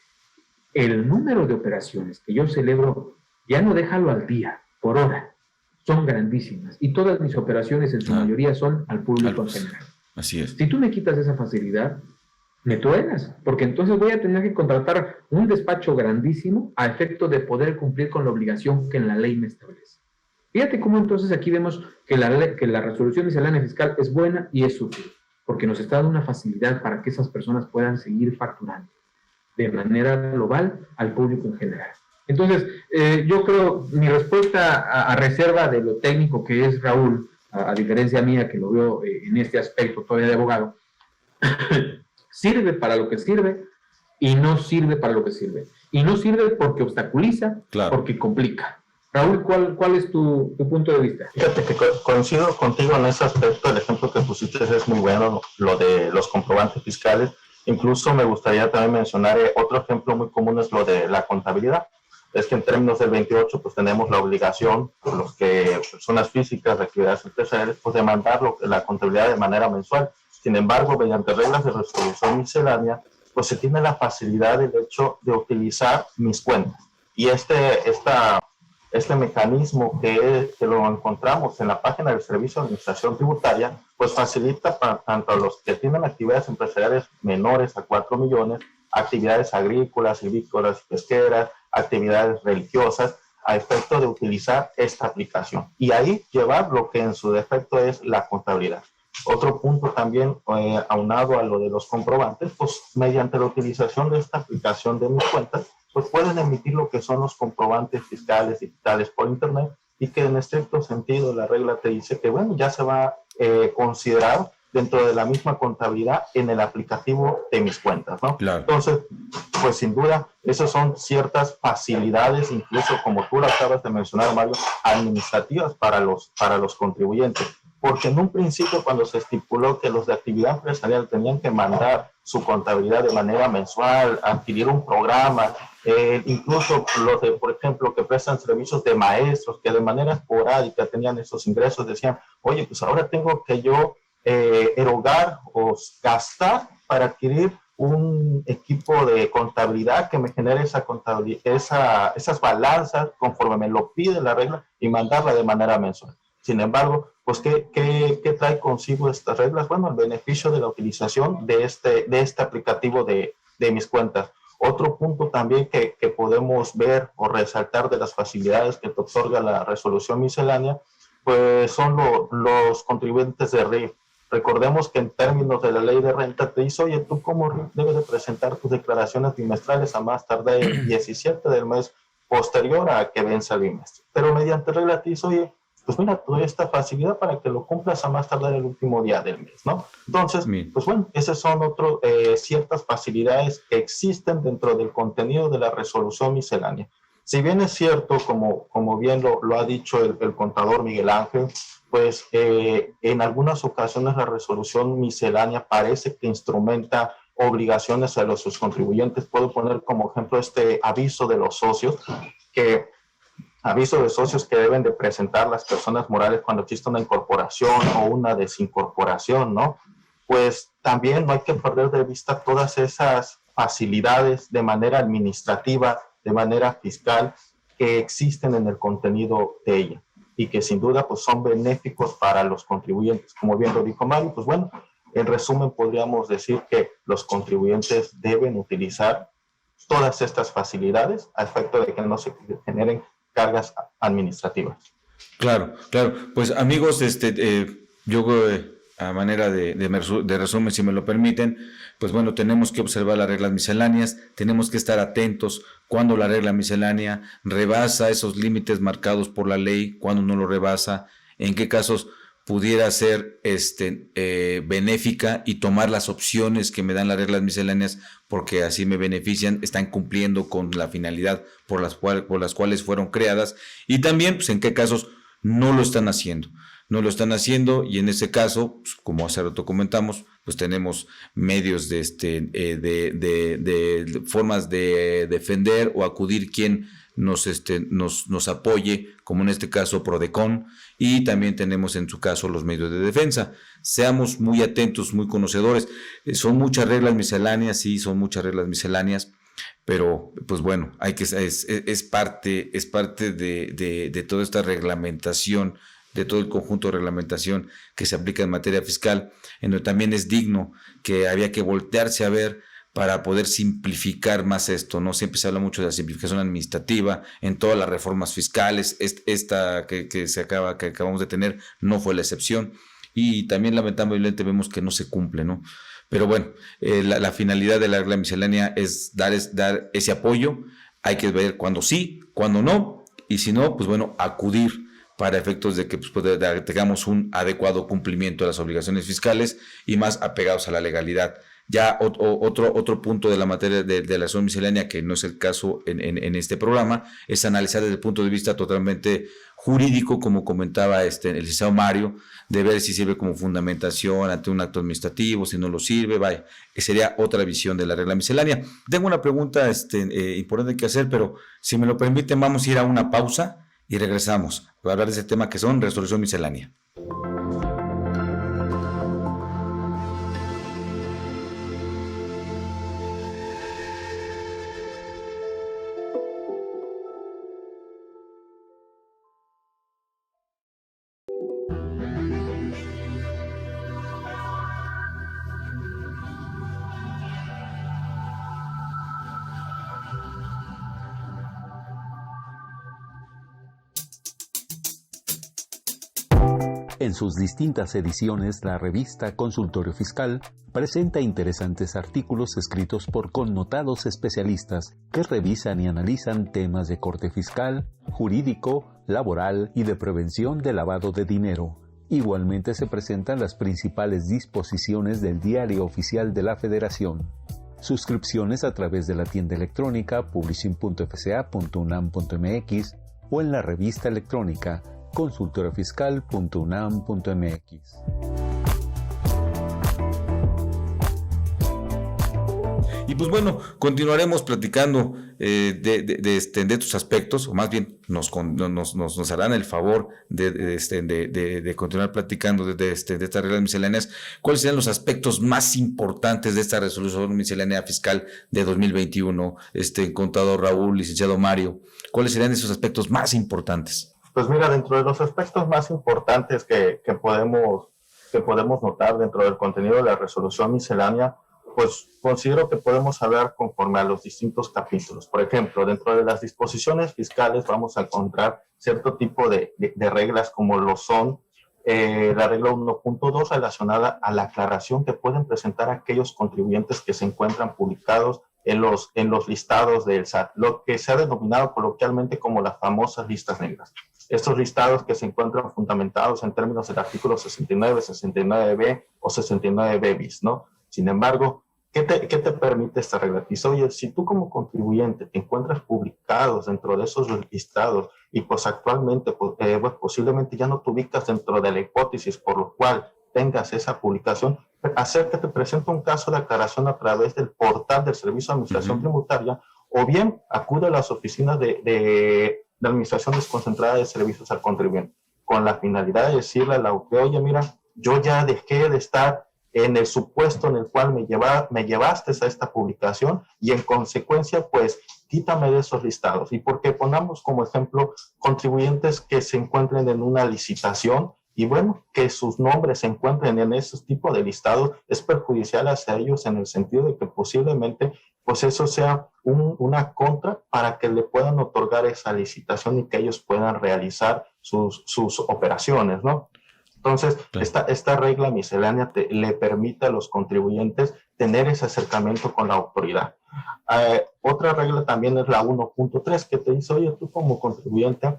el número de operaciones que yo celebro, ya no déjalo al día, por hora, son grandísimas. Y todas mis operaciones en su mayoría son al público en general. Así es. Si tú me quitas esa facilidad, me truenas, porque entonces voy a tener que contratar un despacho grandísimo a efecto de poder cumplir con la obligación que en la ley me establece. Fíjate cómo entonces aquí vemos que la resolución miscelánea fiscal es buena y es útil, porque nos está dando una facilidad para que esas personas puedan seguir facturando de manera global al público en general. Entonces, yo creo, mi respuesta a reserva de lo técnico que es Raúl, a diferencia mía que lo veo en este aspecto todavía de abogado, sirve para lo que sirve y no sirve para lo que sirve. Y no sirve porque obstaculiza, porque complica. Raúl, ¿cuál es tu punto de vista? Fíjate que coincido contigo en ese aspecto. El ejemplo que pusiste es muy bueno, lo de los comprobantes fiscales. Incluso me gustaría también mencionar otro ejemplo muy común, es lo de la contabilidad. Es que en términos del 28, pues tenemos la obligación, por los que personas físicas de actividades empresariales, pues de mandar la contabilidad de manera mensual. Sin embargo, mediante reglas de resolución miscelánea, pues se tiene la facilidad del hecho de utilizar mis cuentas. Y este mecanismo que lo encontramos en la página del Servicio de Administración Tributaria, pues facilita para tanto a los que tienen actividades empresariales menores a 4 millones, actividades agrícolas, silvícolas, pesqueras, actividades religiosas, a efecto de utilizar esta aplicación. Y ahí llevar lo que en su defecto es la contabilidad. Otro punto también, aunado a lo de los comprobantes, pues mediante la utilización de esta aplicación de mis cuentas, pues pueden emitir lo que son los comprobantes fiscales digitales por internet, y que en estricto sentido la regla te dice que, bueno, ya se va a considerar dentro de la misma contabilidad en el aplicativo de mis cuentas, ¿no? Claro. Entonces, pues sin duda, esas son ciertas facilidades, incluso como tú lo acabas de mencionar, Mario, administrativas para los contribuyentes. Porque en un principio, cuando se estipuló que los de actividad empresarial tenían que mandar su contabilidad de manera mensual, adquirir un programa, incluso los de, por ejemplo, que prestan servicios de maestros, que de manera esporádica tenían esos ingresos, decían, oye, pues ahora tengo que yo erogar o gastar para adquirir un equipo de contabilidad que me genere esas balanzas conforme me lo pide la regla y mandarla de manera mensual. Sin embargo, pues, ¿qué trae consigo estas reglas? Bueno, el beneficio de la utilización de este aplicativo de mis cuentas. Otro punto también que podemos ver o resaltar de las facilidades que te otorga la resolución miscelánea, pues son los contribuyentes de RIF. Recordemos que en términos de la ley de renta te dice, oye, tú como RIF debes de presentar tus declaraciones trimestrales a más tardar el 17 del mes posterior a que venza el bimestre. Pero mediante regla te dice, oye, pues mira, toda esta facilidad para que lo cumplas a más tardar el último día del mes, ¿no? Entonces, pues bueno, esas son ciertas facilidades que existen dentro del contenido de la resolución miscelánea. Si bien es cierto, como bien lo ha dicho el contador Miguel Ángel, pues en algunas ocasiones la resolución miscelánea parece que instrumenta obligaciones a sus contribuyentes. Puedo poner como ejemplo este aviso de los socios, aviso de socios que deben de presentar las personas morales cuando existe una incorporación o una desincorporación, ¿no? Pues también no hay que perder de vista todas esas facilidades de manera administrativa, de manera fiscal, que existen en el contenido de ella y que sin duda pues son benéficos para los contribuyentes. Como bien lo dijo Mario, pues bueno, en resumen podríamos decir que los contribuyentes deben utilizar todas estas facilidades a efecto de que no se generen cargas administrativas. Claro, claro. Pues amigos, yo a manera de resumen, si me lo permiten, pues bueno, tenemos que observar las reglas misceláneas, tenemos que estar atentos cuando la regla miscelánea rebasa esos límites marcados por la ley, cuando no lo rebasa, en qué casos pudiera ser benéfica y tomar las opciones que me dan las reglas misceláneas porque así me benefician, están cumpliendo con la finalidad por las cuales fueron creadas, y también pues en qué casos no lo están haciendo. No lo están haciendo y en ese caso, pues, como hace rato comentamos, pues tenemos medios de formas de defender o acudir quien nos apoye, como en este caso Prodecon, y también tenemos en su caso los medios de defensa. Seamos muy atentos, muy conocedores. Son muchas reglas misceláneas, sí, son muchas reglas misceláneas, pero pues bueno, es parte de toda esta reglamentación, de todo el conjunto de reglamentación que se aplica en materia fiscal, en donde también es digno que había que voltearse a ver para poder simplificar más esto, ¿no? Siempre se habla mucho de la simplificación administrativa en todas las reformas fiscales, esta que acabamos de tener no fue la excepción, y también lamentablemente vemos que no se cumple, ¿no? Pero bueno, la finalidad de la regla miscelánea es dar ese apoyo. Hay que ver cuándo sí, cuándo no, y si no, pues bueno, acudir para efectos de que tengamos un adecuado cumplimiento de las obligaciones fiscales y más apegados a la legalidad. Ya otro punto de la materia de la razón miscelánea, que no es el caso en este programa, es analizar desde el punto de vista totalmente jurídico, como comentaba el licenciado Mario, de ver si sirve como fundamentación ante un acto administrativo, si no lo sirve, vaya, que sería otra visión de la regla miscelánea. Tengo una pregunta importante que hacer, pero si me lo permiten, vamos a ir a una pausa y regresamos para hablar de ese tema que son resolución miscelánea. En sus distintas ediciones, la revista Consultorio Fiscal presenta interesantes artículos escritos por connotados especialistas que revisan y analizan temas de corte fiscal, jurídico, laboral y de prevención de lavado de dinero. Igualmente se presentan las principales disposiciones del Diario Oficial de la Federación. Suscripciones a través de la tienda electrónica publishing.fca.unam.mx o en la revista electrónica consultoriofiscal.unam.mx. Y pues bueno, continuaremos platicando de estos aspectos, o más bien nos harán el favor de continuar platicando de estas reglas misceláneas. ¿Cuáles serán los aspectos más importantes de esta resolución miscelánea fiscal de 2021? Contador Raúl, licenciado Mario, ¿cuáles serían esos aspectos más importantes? Pues mira, dentro de los aspectos más importantes que podemos notar dentro del contenido de la resolución miscelánea, pues considero que podemos hablar conforme a los distintos capítulos. Por ejemplo, dentro de las disposiciones fiscales vamos a encontrar cierto tipo de reglas como lo son la regla 1.2 relacionada a la aclaración que pueden presentar aquellos contribuyentes que se encuentran publicados en los listados del SAT, lo que se ha denominado coloquialmente como las famosas listas negras. Estos listados que se encuentran fundamentados en términos del artículo 69, 69B o 69B bis, ¿no? Sin embargo, ¿qué te permite esta regla? Dice, oye, si tú como contribuyente te encuentras publicados dentro de esos listados y pues actualmente posiblemente ya no te ubicas dentro de la hipótesis por lo cual tengas esa publicación, acércate, presenta un caso de aclaración a través del portal del Servicio de Administración Tributaria, o bien acude a las oficinas de Administración Desconcentrada de Servicios al Contribuyente, con la finalidad de decirle a la UTE, oye, mira, yo ya dejé de estar en el supuesto en el cual me llevaste a esta publicación y en consecuencia, pues, quítame de esos listados. Y porque pongamos como ejemplo contribuyentes que se encuentren en una licitación y bueno, que sus nombres se encuentren en esos tipos de listados es perjudicial hacia ellos en el sentido de que posiblemente, pues eso sea una contra para que le puedan otorgar esa licitación y que ellos puedan realizar sus operaciones, ¿no? Entonces, esta regla miscelánea le permite a los contribuyentes tener ese acercamiento con la autoridad. Otra regla también es la 1.3, que te dice, oye, tú como contribuyente,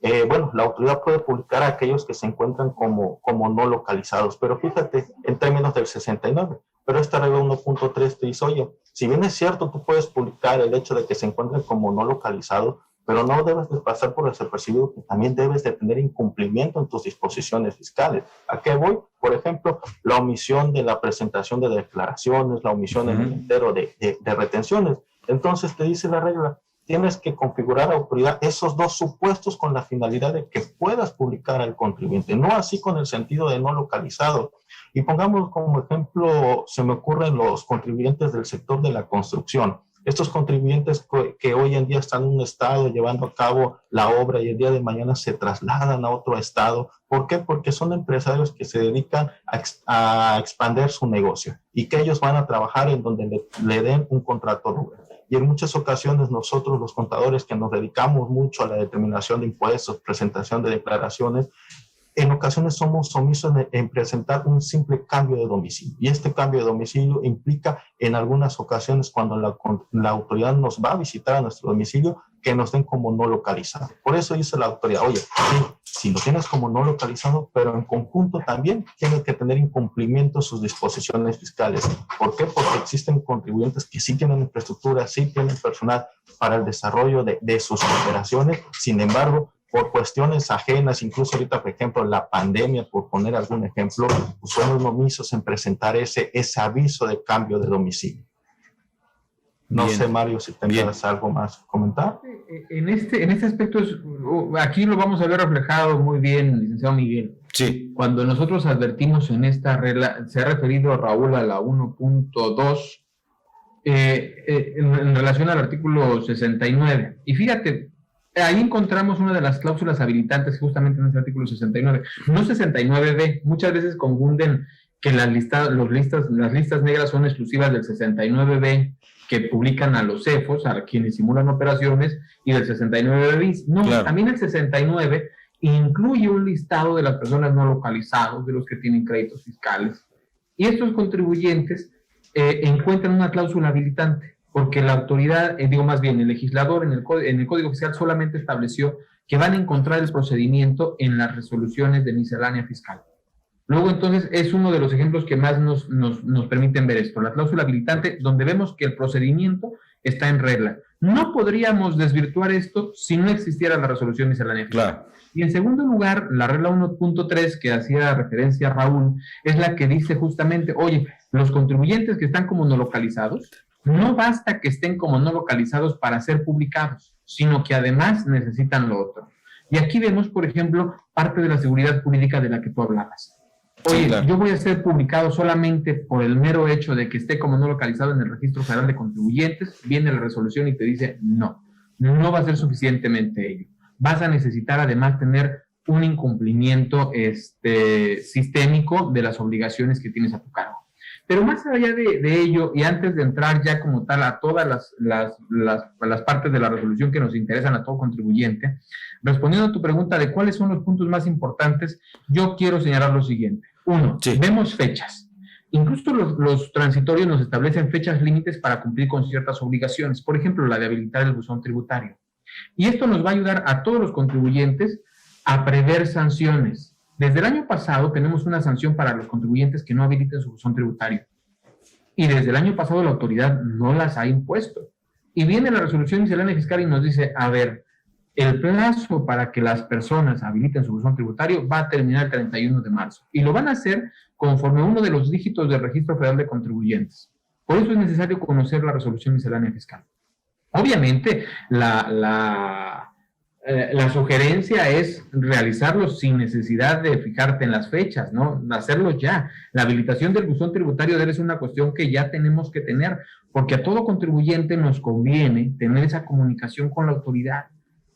la autoridad puede publicar a aquellos que se encuentran como no localizados, pero fíjate, en términos del 69, pero esta regla 1.3 te dice, oye, si bien es cierto, tú puedes publicar el hecho de que se encuentren como no localizados, pero no debes de pasar por desapercibido que también debes de tener incumplimiento en tus disposiciones fiscales. ¿A qué voy? Por ejemplo, la omisión de la presentación de declaraciones, la omisión en el entero de retenciones. Entonces te dice la regla, tienes que configurar a autoridad esos dos supuestos con la finalidad de que puedas publicar al contribuyente, no así con el sentido de no localizado. Y pongamos como ejemplo, se me ocurren los contribuyentes del sector de la construcción. Estos contribuyentes que hoy en día están en un estado llevando a cabo la obra y el día de mañana se trasladan a otro estado. ¿Por qué? Porque son empresarios que se dedican a expandir su negocio y que ellos van a trabajar en donde le den un contrato duro. Y en muchas ocasiones nosotros los contadores que nos dedicamos mucho a la determinación de impuestos, presentación de declaraciones, en ocasiones somos omisos en presentar un simple cambio de domicilio. Y este cambio de domicilio implica en algunas ocasiones cuando la autoridad nos va a visitar a nuestro domicilio que nos den como no localizado. Por eso dice la autoridad, oye, sí, si lo tienes como no localizado, pero en conjunto también tienes que tener incumplimiento sus disposiciones fiscales. ¿Por qué? Porque existen contribuyentes que sí tienen infraestructura, sí tienen personal para el desarrollo de sus operaciones, sin embargo, por cuestiones ajenas, incluso ahorita, por ejemplo, la pandemia, por poner algún ejemplo, pues fueron omisos en presentar ese aviso de cambio de domicilio. No sé, Mario, si tendrías algo más que comentar. En este aspecto, aquí lo vamos a ver reflejado muy bien, licenciado Miguel. Sí. Cuando nosotros advertimos en esta regla, se ha referido Raúl a la 1.2 en relación al artículo 69. Y fíjate, ahí encontramos una de las cláusulas habilitantes justamente en ese artículo 69. No 69b, muchas veces confunden que las listas negras son exclusivas del 69b, que publican a los CEFOS, a quienes simulan operaciones, y del 69b bis. No, claro. También el 69 incluye un listado de las personas no localizadas, de los que tienen créditos fiscales. Y estos contribuyentes encuentran una cláusula habilitante, porque la autoridad, el legislador en el Código Fiscal solamente estableció que van a encontrar el procedimiento en las resoluciones de miscelánea fiscal. Luego, entonces, es uno de los ejemplos que más nos permiten ver esto, la cláusula habilitante, donde vemos que el procedimiento está en regla. No podríamos desvirtuar esto si no existiera la resolución miscelánea fiscal. Claro. Y en segundo lugar, la regla 1.3 que hacía referencia a Raúl, es la que dice justamente, oye, los contribuyentes que están como no localizados, no basta que estén como no localizados para ser publicados, sino que además necesitan lo otro. Y aquí vemos, por ejemplo, parte de la seguridad jurídica de la que tú hablabas. Oye, sí, claro, yo voy a ser publicado solamente por el mero hecho de que esté como no localizado en el Registro Federal de Contribuyentes. Viene la resolución y te dice, no va a ser suficientemente ello. Vas a necesitar además tener un incumplimiento sistémico de las obligaciones que tienes a tu cargo. Pero más allá de ello, y antes de entrar ya como tal a todas las partes de la resolución que nos interesan a todo contribuyente, respondiendo a tu pregunta de cuáles son los puntos más importantes, yo quiero señalar lo siguiente. Uno, sí, vemos fechas. Incluso los transitorios nos establecen fechas límites para cumplir con ciertas obligaciones, por ejemplo, la de habilitar el buzón tributario. Y esto nos va a ayudar a todos los contribuyentes a prever sanciones. Desde el año pasado tenemos una sanción para los contribuyentes que no habiliten su buzón tributario. Y desde el año pasado la autoridad no las ha impuesto. Y viene la resolución miscelánea fiscal y nos dice, a ver, el plazo para que las personas habiliten su buzón tributario va a terminar el 31 de marzo. Y lo van a hacer conforme a uno de los dígitos del Registro Federal de Contribuyentes. Por eso es necesario conocer la resolución miscelánea fiscal. Obviamente, la sugerencia es realizarlo sin necesidad de fijarte en las fechas, ¿no? Hacerlo ya. La habilitación del buzón tributario debe ser una cuestión que ya tenemos que tener, porque a todo contribuyente nos conviene tener esa comunicación con la autoridad.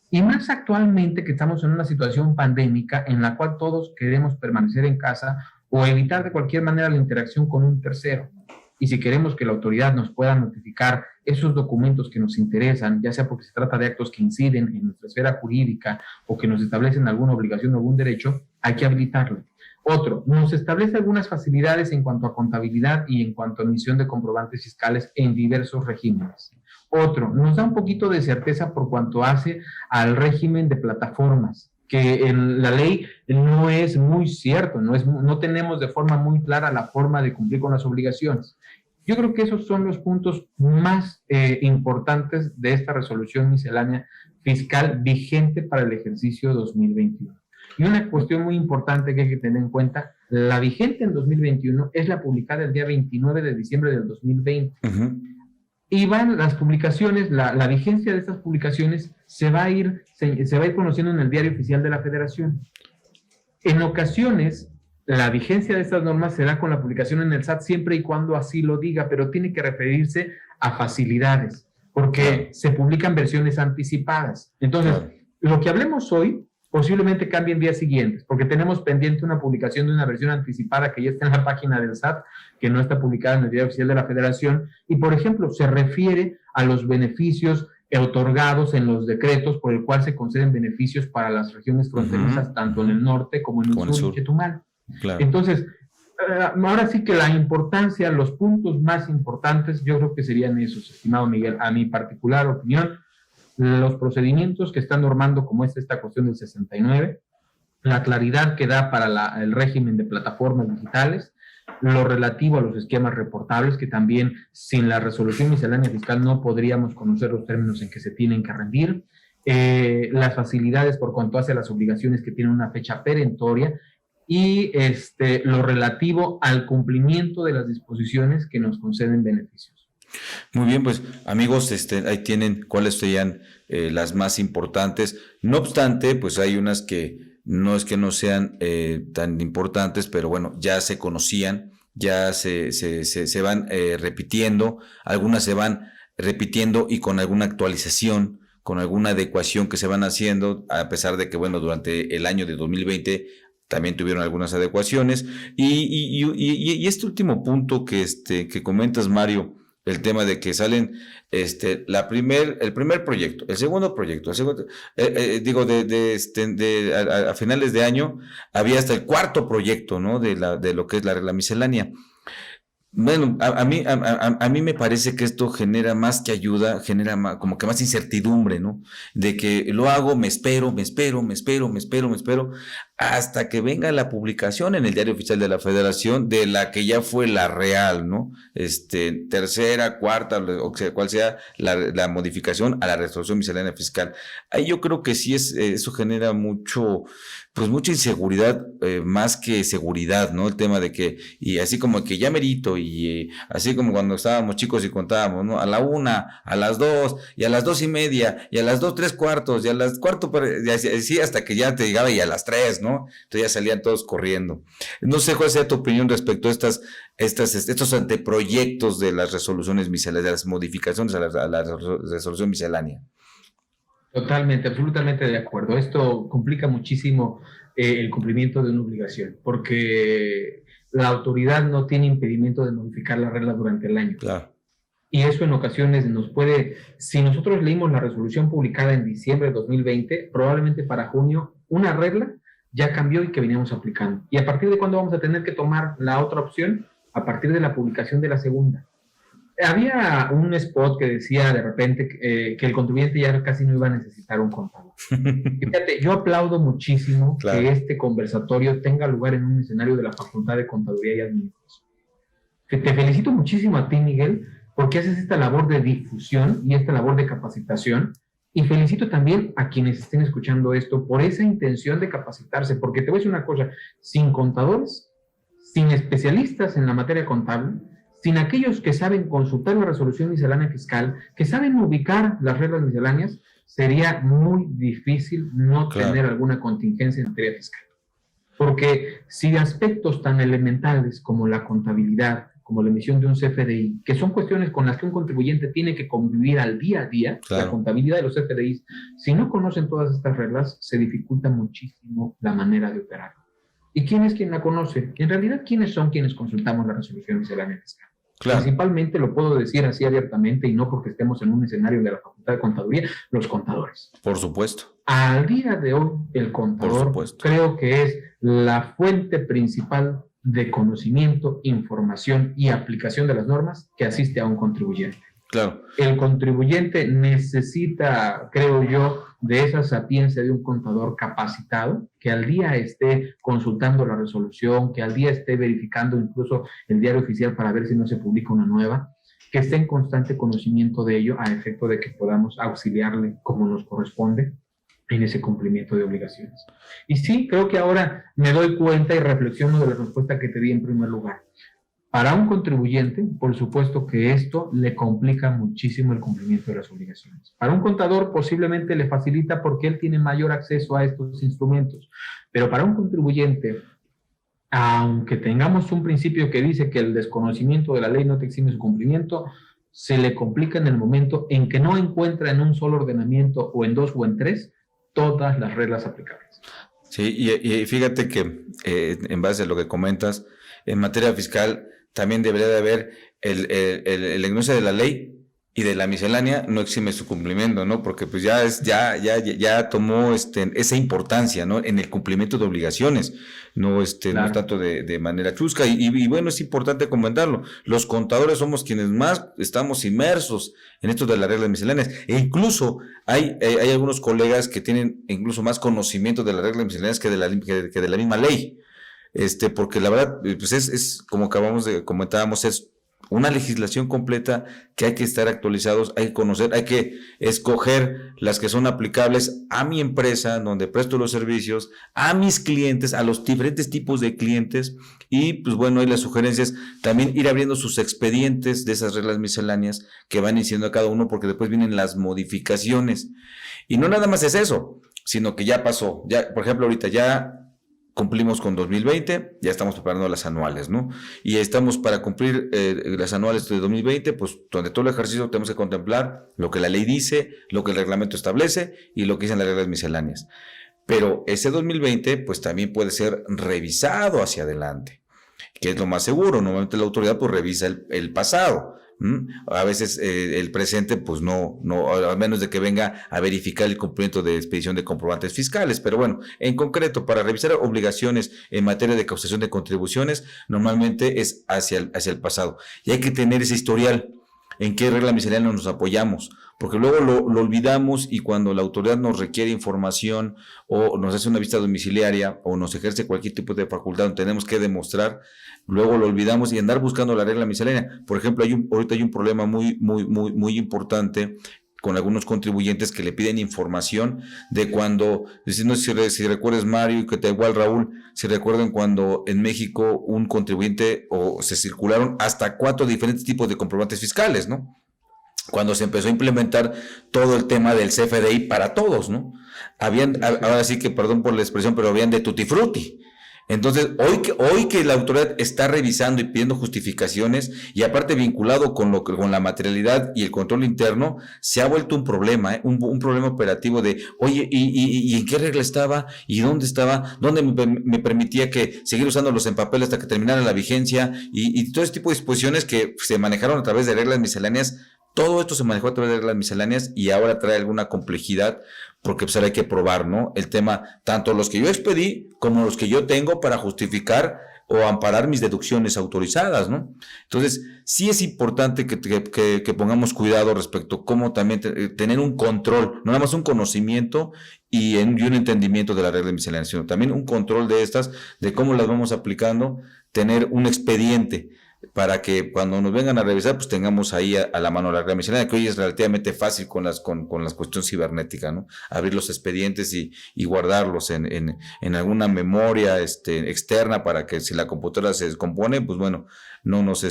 Y más actualmente que estamos en una situación pandémica en la cual todos queremos permanecer en casa o evitar de cualquier manera la interacción con un tercero. y si queremos que la autoridad nos pueda notificar esos documentos que nos interesan, ya sea porque se trata de actos que inciden en nuestra esfera jurídica o que nos establecen alguna obligación o algún derecho, hay que habilitarlo. Otro, nos establece algunas facilidades en cuanto a contabilidad y en cuanto a emisión de comprobantes fiscales en diversos regímenes. Otro, nos da un poquito de certeza por cuanto hace al régimen de plataformas, que en la ley no es muy cierto, no tenemos de forma muy clara la forma de cumplir con las obligaciones. Yo creo que esos son los puntos más importantes de esta resolución miscelánea fiscal vigente para el ejercicio 2021. Y una cuestión muy importante que hay que tener en cuenta, la vigente en 2021 es la publicada el día 29 de diciembre del 2020. Uh-huh. Y van las publicaciones, la vigencia de estas publicaciones se va a ir conociendo en el Diario Oficial de la Federación. En ocasiones, la vigencia de estas normas se da con la publicación en el SAT siempre y cuando así lo diga, pero tiene que referirse a facilidades, porque se publican versiones anticipadas. Entonces, lo que hablemos hoy posiblemente cambie en días siguientes, porque tenemos pendiente una publicación de una versión anticipada que ya está en la página del SAT, que no está publicada en el Diario Oficial de la Federación, y por ejemplo, se refiere a los beneficios otorgados en los decretos por el cual se conceden beneficios para las regiones fronterizas, tanto en el norte como en el sur y Chetumal. Claro. Entonces, ahora sí que la importancia, los puntos más importantes, yo creo que serían esos, estimado Miguel, a mi particular opinión, los procedimientos que están normando, como es esta cuestión del 69, la claridad que da para el régimen de plataformas digitales, lo relativo a los esquemas reportables, que también sin la resolución miscelánea fiscal no podríamos conocer los términos en que se tienen que rendir, las facilidades por cuanto hace a las obligaciones que tienen una fecha perentoria, y lo relativo al cumplimiento de las disposiciones que nos conceden beneficios. Muy bien, pues amigos, ahí tienen cuáles serían las más importantes. No obstante, pues hay unas que no es que no sean tan importantes, pero bueno, ya se conocían, ya se van repitiendo, algunas se van repitiendo y con alguna actualización, con alguna adecuación que se van haciendo, a pesar de que, bueno, durante el año de 2020 también tuvieron algunas adecuaciones. Y este último punto que comentas, Mario, el tema de que salen el primer proyecto, el segundo proyecto, a finales de año había hasta el cuarto proyecto, ¿no? de lo que es la regla miscelánea. Bueno, a mí me parece que esto genera más que ayuda, genera como que más incertidumbre, ¿no? De que lo hago, me espero, hasta que venga la publicación en el Diario Oficial de la Federación de la que ya fue la real, ¿no? Tercera, cuarta, o sea, cual sea la modificación a la resolución miscelánea fiscal. Ahí yo creo que sí eso genera mucha inseguridad, más que seguridad, ¿no? El tema de que, y así como que ya merito, y así como cuando estábamos chicos y contábamos, ¿no? A la 1, a las 2, y a las 2:30, y a las 2 3/4, y a las 4, y así hasta que ya te llegaba, y a las 3, ¿no? Entonces ya salían todos corriendo. No sé cuál sea tu opinión respecto a estos anteproyectos de las resoluciones misceláneas, de las modificaciones a la resolución miscelánea. Totalmente, absolutamente de acuerdo. Esto complica muchísimo el cumplimiento de una obligación, porque la autoridad no tiene impedimento de modificar la regla durante el año. Claro. Y eso en ocasiones nos puede, si nosotros leímos la resolución publicada en diciembre de 2020, probablemente para junio, una regla ya cambió y que veníamos aplicando. ¿Y a partir de cuándo vamos a tener que tomar la otra opción? A partir de la publicación de la segunda. Había un spot que decía de repente que el contribuyente ya casi no iba a necesitar un contador. Fíjate, yo aplaudo muchísimo que este conversatorio tenga lugar en un escenario de la Facultad de Contaduría y Administración. Te felicito muchísimo a ti, Miguel, porque haces esta labor de difusión y esta labor de capacitación. Y felicito también a quienes estén escuchando esto por esa intención de capacitarse, porque te voy a decir una cosa, sin contadores, sin especialistas en la materia contable, sin aquellos que saben consultar la resolución miscelánea fiscal, que saben ubicar las reglas misceláneas, sería muy difícil no tener alguna contingencia en materia fiscal. Porque si aspectos tan elementales como la contabilidad, como la emisión de un CFDI, que son cuestiones con las que un contribuyente tiene que convivir al día a día, la contabilidad de los CFDIs, si no conocen todas estas reglas, se dificulta muchísimo la manera de operar. ¿Y quién es quien la conoce? En realidad, ¿quiénes son quienes consultamos la resolución miscelánea fiscal? Claro. Principalmente, lo puedo decir así abiertamente y no porque estemos en un escenario de la Facultad de Contaduría, los contadores. Por supuesto. Al día de hoy, el contador creo que es la fuente principal de conocimiento, información y aplicación de las normas que asiste a un contribuyente. Claro. El contribuyente necesita, creo yo, de esa sapiencia de un contador capacitado, que al día esté consultando la resolución, que al día esté verificando incluso el diario oficial para ver si no se publica una nueva, que esté en constante conocimiento de ello a efecto de que podamos auxiliarle como nos corresponde en ese cumplimiento de obligaciones. Y sí, creo que ahora me doy cuenta y reflexiono de la respuesta que te di en primer lugar. Para un contribuyente, por supuesto que esto le complica muchísimo el cumplimiento de las obligaciones. Para un contador posiblemente le facilita porque él tiene mayor acceso a estos instrumentos. Pero para un contribuyente, aunque tengamos un principio que dice que el desconocimiento de la ley no te exime su cumplimiento, se le complica en el momento en que no encuentra en un solo ordenamiento o en dos o en tres todas las reglas aplicables. Sí, y fíjate que en base a lo que comentas, en materia fiscal también debería de haber el enuncia de la ley y de la miscelánea no exime su cumplimiento, ¿no? Porque pues ya tomó esa importancia, ¿no? En el cumplimiento de obligaciones, no claro. No tanto de manera chusca. Y bueno, es importante comentarlo. Los contadores somos quienes más estamos inmersos en esto de las reglas misceláneas. E incluso hay algunos colegas que tienen incluso más conocimiento de las reglas misceláneas que de la misma ley. Porque la verdad, pues es como comentábamos, es una legislación completa que hay que estar actualizados, hay que conocer, hay que escoger las que son aplicables a mi empresa, donde presto los servicios, a mis clientes, a los diferentes tipos de clientes, y pues bueno, hay las sugerencias, también ir abriendo sus expedientes de esas reglas misceláneas que van diciendo a cada uno, porque después vienen las modificaciones. Y no nada más es eso, sino que ya pasó, ya, por ejemplo, ahorita ya cumplimos con 2020, ya estamos preparando las anuales, ¿no? Y estamos para cumplir las anuales de 2020, pues donde todo el ejercicio tenemos que contemplar lo que la ley dice, lo que el reglamento establece y lo que dicen las reglas misceláneas. Pero ese 2020, pues también puede ser revisado hacia adelante, que es lo más seguro. Normalmente la autoridad pues revisa el pasado. A veces el presente pues no, a menos de que venga a verificar el cumplimiento de expedición de comprobantes fiscales, pero bueno, en concreto, para revisar obligaciones en materia de causación de contribuciones, normalmente es hacia el pasado, y hay que tener ese historial, en qué regla miscelánea nos apoyamos, porque luego lo olvidamos, y cuando la autoridad nos requiere información o nos hace una visita domiciliaria o nos ejerce cualquier tipo de facultad donde tenemos que demostrar, luego lo olvidamos y andar buscando la regla miscelánea. Por ejemplo, ahorita hay un problema muy importante con algunos contribuyentes que le piden información de cuando, no sé si recuerdas, Mario, y que te igual Raúl, si recuerdan cuando en México un contribuyente o se circularon hasta 4 diferentes tipos de comprobantes fiscales, ¿no? Cuando se empezó a implementar todo el tema del CFDI para todos, ¿no? Ahora sí que, perdón por la expresión, pero habían de tutti frutti. Entonces, hoy que la autoridad está revisando y pidiendo justificaciones, y aparte vinculado con la materialidad y el control interno, se ha vuelto un problema, un problema operativo de, oye, ¿y en qué regla estaba? ¿Y dónde estaba? ¿Dónde me permitía que seguir usándolos en papel hasta que terminara la vigencia? Y todo ese tipo de disposiciones que se manejaron a través de reglas misceláneas. Todo esto se manejó a través de reglas misceláneas y ahora trae alguna complejidad, porque pues ahora hay que probar, ¿no? El tema, tanto los que yo expedí como los que yo tengo para justificar o amparar mis deducciones autorizadas, ¿no? Entonces, sí es importante que pongamos cuidado respecto a cómo también tener un control, no nada más un conocimiento y un entendimiento de la regla miscelánea, sino también un control de estas, de cómo las vamos aplicando, tener un expediente, para que cuando nos vengan a revisar, pues tengamos ahí a la mano la regla miscelánea, que hoy es relativamente fácil con las cuestiones cibernéticas, ¿no? Abrir los expedientes y guardarlos en alguna memoria externa, para que si la computadora se descompone, pues bueno, no nos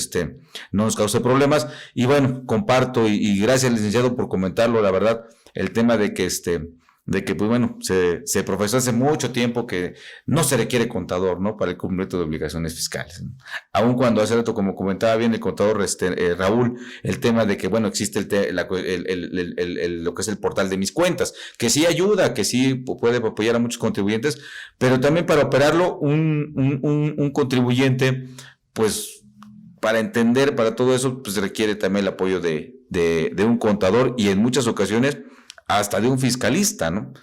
cause problemas. Y bueno, comparto y gracias, licenciado, por comentarlo. La verdad, el tema de que pues bueno, se profesó hace mucho tiempo que no se requiere contador, ¿no? Para el cumplimiento de obligaciones fiscales, ¿no? Aun cuando hace rato, como comentaba bien el contador Raúl, el tema de que, bueno, existe lo que es el portal de mis cuentas, que sí ayuda, que sí puede apoyar a muchos contribuyentes, pero también para operarlo un contribuyente, pues para entender, para todo eso, pues requiere también el apoyo de un contador y en muchas ocasiones hasta de un fiscalista, ¿no?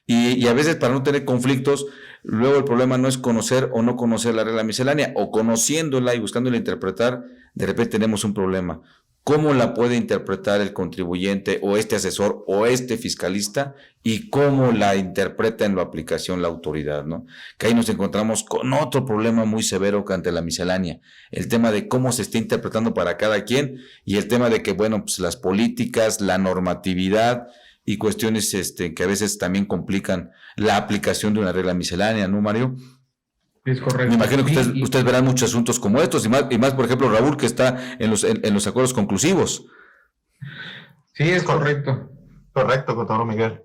Y a veces para no tener conflictos, luego el problema no es conocer o no conocer la regla miscelánea, o conociéndola y buscándola interpretar, de repente tenemos un problema. ¿Cómo la puede interpretar el contribuyente o este asesor o este fiscalista y cómo la interpreta en la aplicación la autoridad, ¿no? Que ahí nos encontramos con otro problema muy severo que ante la miscelánea, el tema de cómo se está interpretando para cada quien y el tema de que, bueno, pues las políticas, la normatividad y cuestiones que a veces también complican la aplicación de una regla miscelánea, ¿no, Mario? Es correcto. Me imagino que ustedes verán muchos asuntos como estos y más, por ejemplo, Raúl, que está en los acuerdos conclusivos. Sí, es correcto. Correcto, contador Miguel.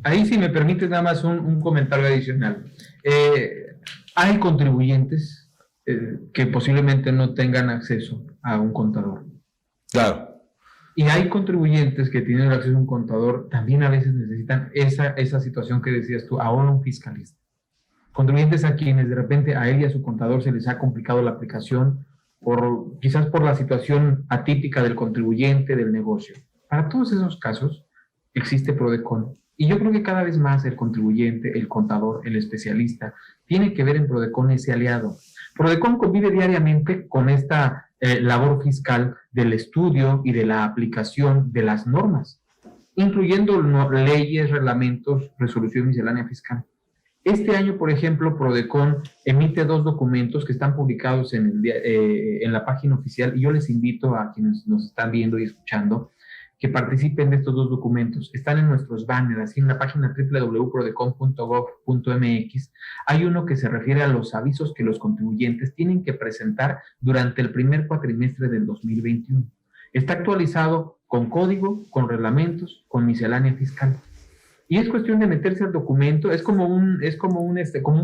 Ahí, si me permites, nada más un comentario adicional. Hay contribuyentes que posiblemente no tengan acceso a un contador. Claro. Y hay contribuyentes que tienen acceso a un contador, también a veces necesitan esa situación que decías tú, ahora un fiscalista. Contribuyentes a quienes de repente a él y a su contador se les ha complicado la aplicación, quizás por la situación atípica del contribuyente, del negocio. Para todos esos casos existe Prodecon. Y yo creo que cada vez más el contribuyente, el contador, el especialista, tiene que ver en Prodecon ese aliado. Prodecon convive diariamente con esta labor fiscal del estudio y de la aplicación de las normas, incluyendo leyes, reglamentos, resolución miscelánea fiscal. Este año, por ejemplo, Prodecon emite 2 documentos que están publicados en la página oficial y yo les invito a quienes nos están viendo y escuchando que participen de estos 2 documentos. Están en nuestros banners, así en la página www.prodecon.gov.mx. Hay uno que se refiere a los avisos que los contribuyentes tienen que presentar durante el primer cuatrimestre del 2021. Está actualizado con código, con reglamentos, con miscelánea fiscal. Y es cuestión de meterse al documento, es como un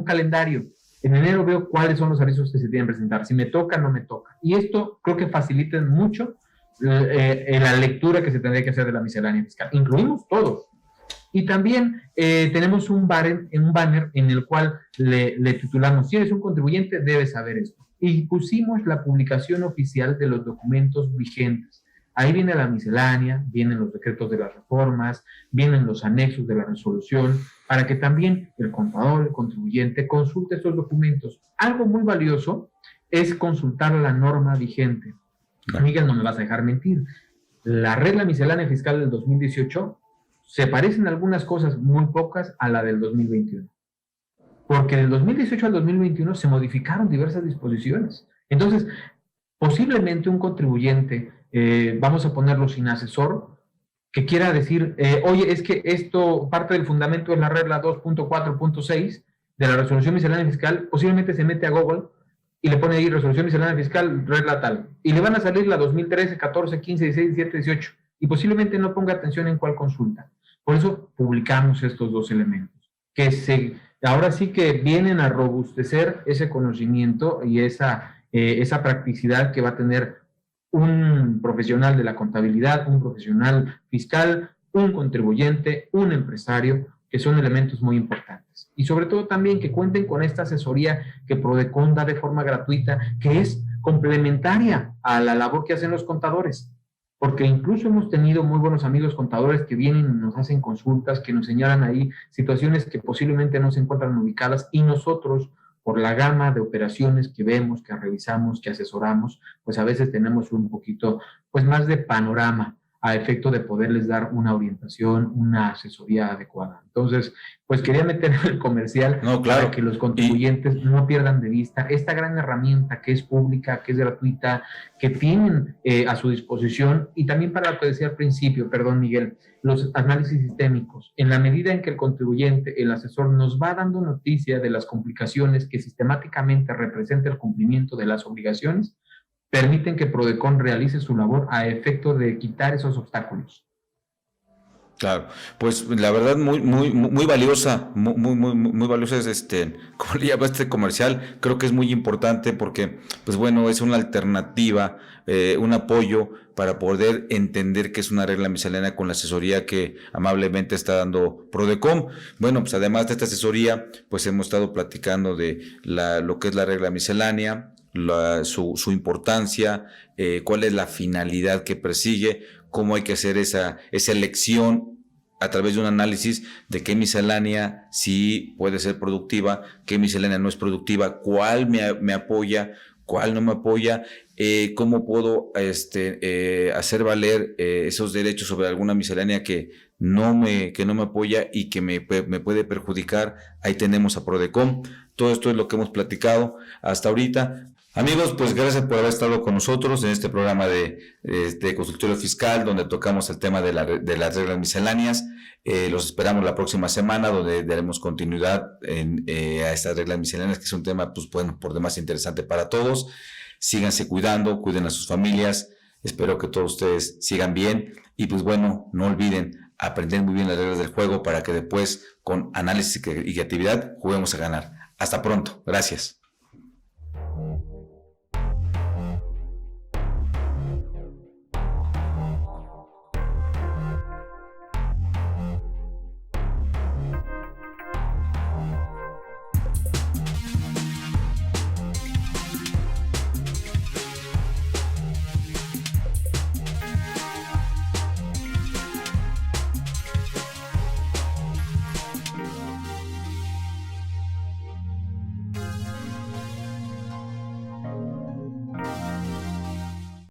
calendario. En enero veo cuáles son los avisos que se tienen que presentar, si me toca, no me toca. Y esto creo que facilita mucho la lectura que se tendría que hacer de la miscelánea fiscal. Incluimos todos. Y también tenemos un banner en el cual le titulamos, si eres un contribuyente, debes saber esto. Y pusimos la publicación oficial de los documentos vigentes. Ahí viene la miscelánea, vienen los decretos de las reformas, vienen los anexos de la resolución, para que también el contador, el contribuyente, consulte estos documentos. Algo muy valioso es consultar la norma vigente. Miguel, no me vas a dejar mentir. La regla miscelánea fiscal del 2018 se parecen algunas cosas, muy pocas, a la del 2021. Porque del 2018 al 2021 se modificaron diversas disposiciones. Entonces, posiblemente un contribuyente, vamos a ponerlo sin asesor, que quiera decir, oye, es que esto, parte del fundamento es la regla 2.4.6 de la resolución miscelánea fiscal, posiblemente se mete a Google y le pone ahí resolución miscelánea fiscal, regla tal, y le van a salir la 2013, 14, 15, 16, 17, 18, y posiblemente no ponga atención en cuál consulta. Por eso publicamos estos 2 elementos, que ahora sí que vienen a robustecer ese conocimiento y esa practicidad que va a tener un profesional de la contabilidad, un profesional fiscal, un contribuyente, un empresario, que son elementos muy importantes. Y sobre todo también que cuenten con esta asesoría que Prodecon da de forma gratuita, que es complementaria a la labor que hacen los contadores. Porque incluso hemos tenido muy buenos amigos contadores que vienen y nos hacen consultas, que nos señalan ahí situaciones que posiblemente no se encuentran ubicadas, y nosotros, por la gama de operaciones que vemos, que revisamos, que asesoramos, pues a veces tenemos un poquito, pues más de panorama a efecto de poderles dar una orientación, una asesoría adecuada. Entonces, pues quería meter el comercial para que los contribuyentes no pierdan de vista esta gran herramienta que es pública, que es gratuita, que tienen a su disposición, y también para lo que decía al principio, perdón Miguel, los análisis sistémicos. En la medida en que el contribuyente, el asesor, nos va dando noticia de las complicaciones que sistemáticamente representa el cumplimiento de las obligaciones, permiten que Prodecon realice su labor a efecto de quitar esos obstáculos. Claro, pues la verdad muy valiosa, muy valiosa es como le llama este comercial. Creo que es muy importante porque, pues bueno, es una alternativa, un apoyo para poder entender qué es una regla miscelánea con la asesoría que amablemente está dando Prodecon. Bueno, pues además de esta asesoría, pues hemos estado platicando de lo que es la regla miscelánea, su importancia, cuál es la finalidad que persigue, cómo hay que hacer esa elección a través de un análisis de qué miscelánea sí puede ser productiva, qué miscelánea no es productiva, cuál me apoya, cuál no me apoya, cómo puedo hacer valer esos derechos sobre alguna miscelánea que no me apoya y que me puede perjudicar. Ahí tenemos a Prodecom. Todo esto es lo que hemos platicado hasta ahorita. Amigos, pues gracias por haber estado con nosotros en este programa de consultorio fiscal, donde tocamos el tema de las reglas misceláneas. Los esperamos la próxima semana, donde daremos continuidad a estas reglas misceláneas, que es un tema, pues bueno, por demás interesante para todos. Síganse cuidando, cuiden a sus familias. Espero que todos ustedes sigan bien. Y pues bueno, no olviden aprender muy bien las reglas del juego para que después, con análisis y creatividad, juguemos a ganar. Hasta pronto. Gracias.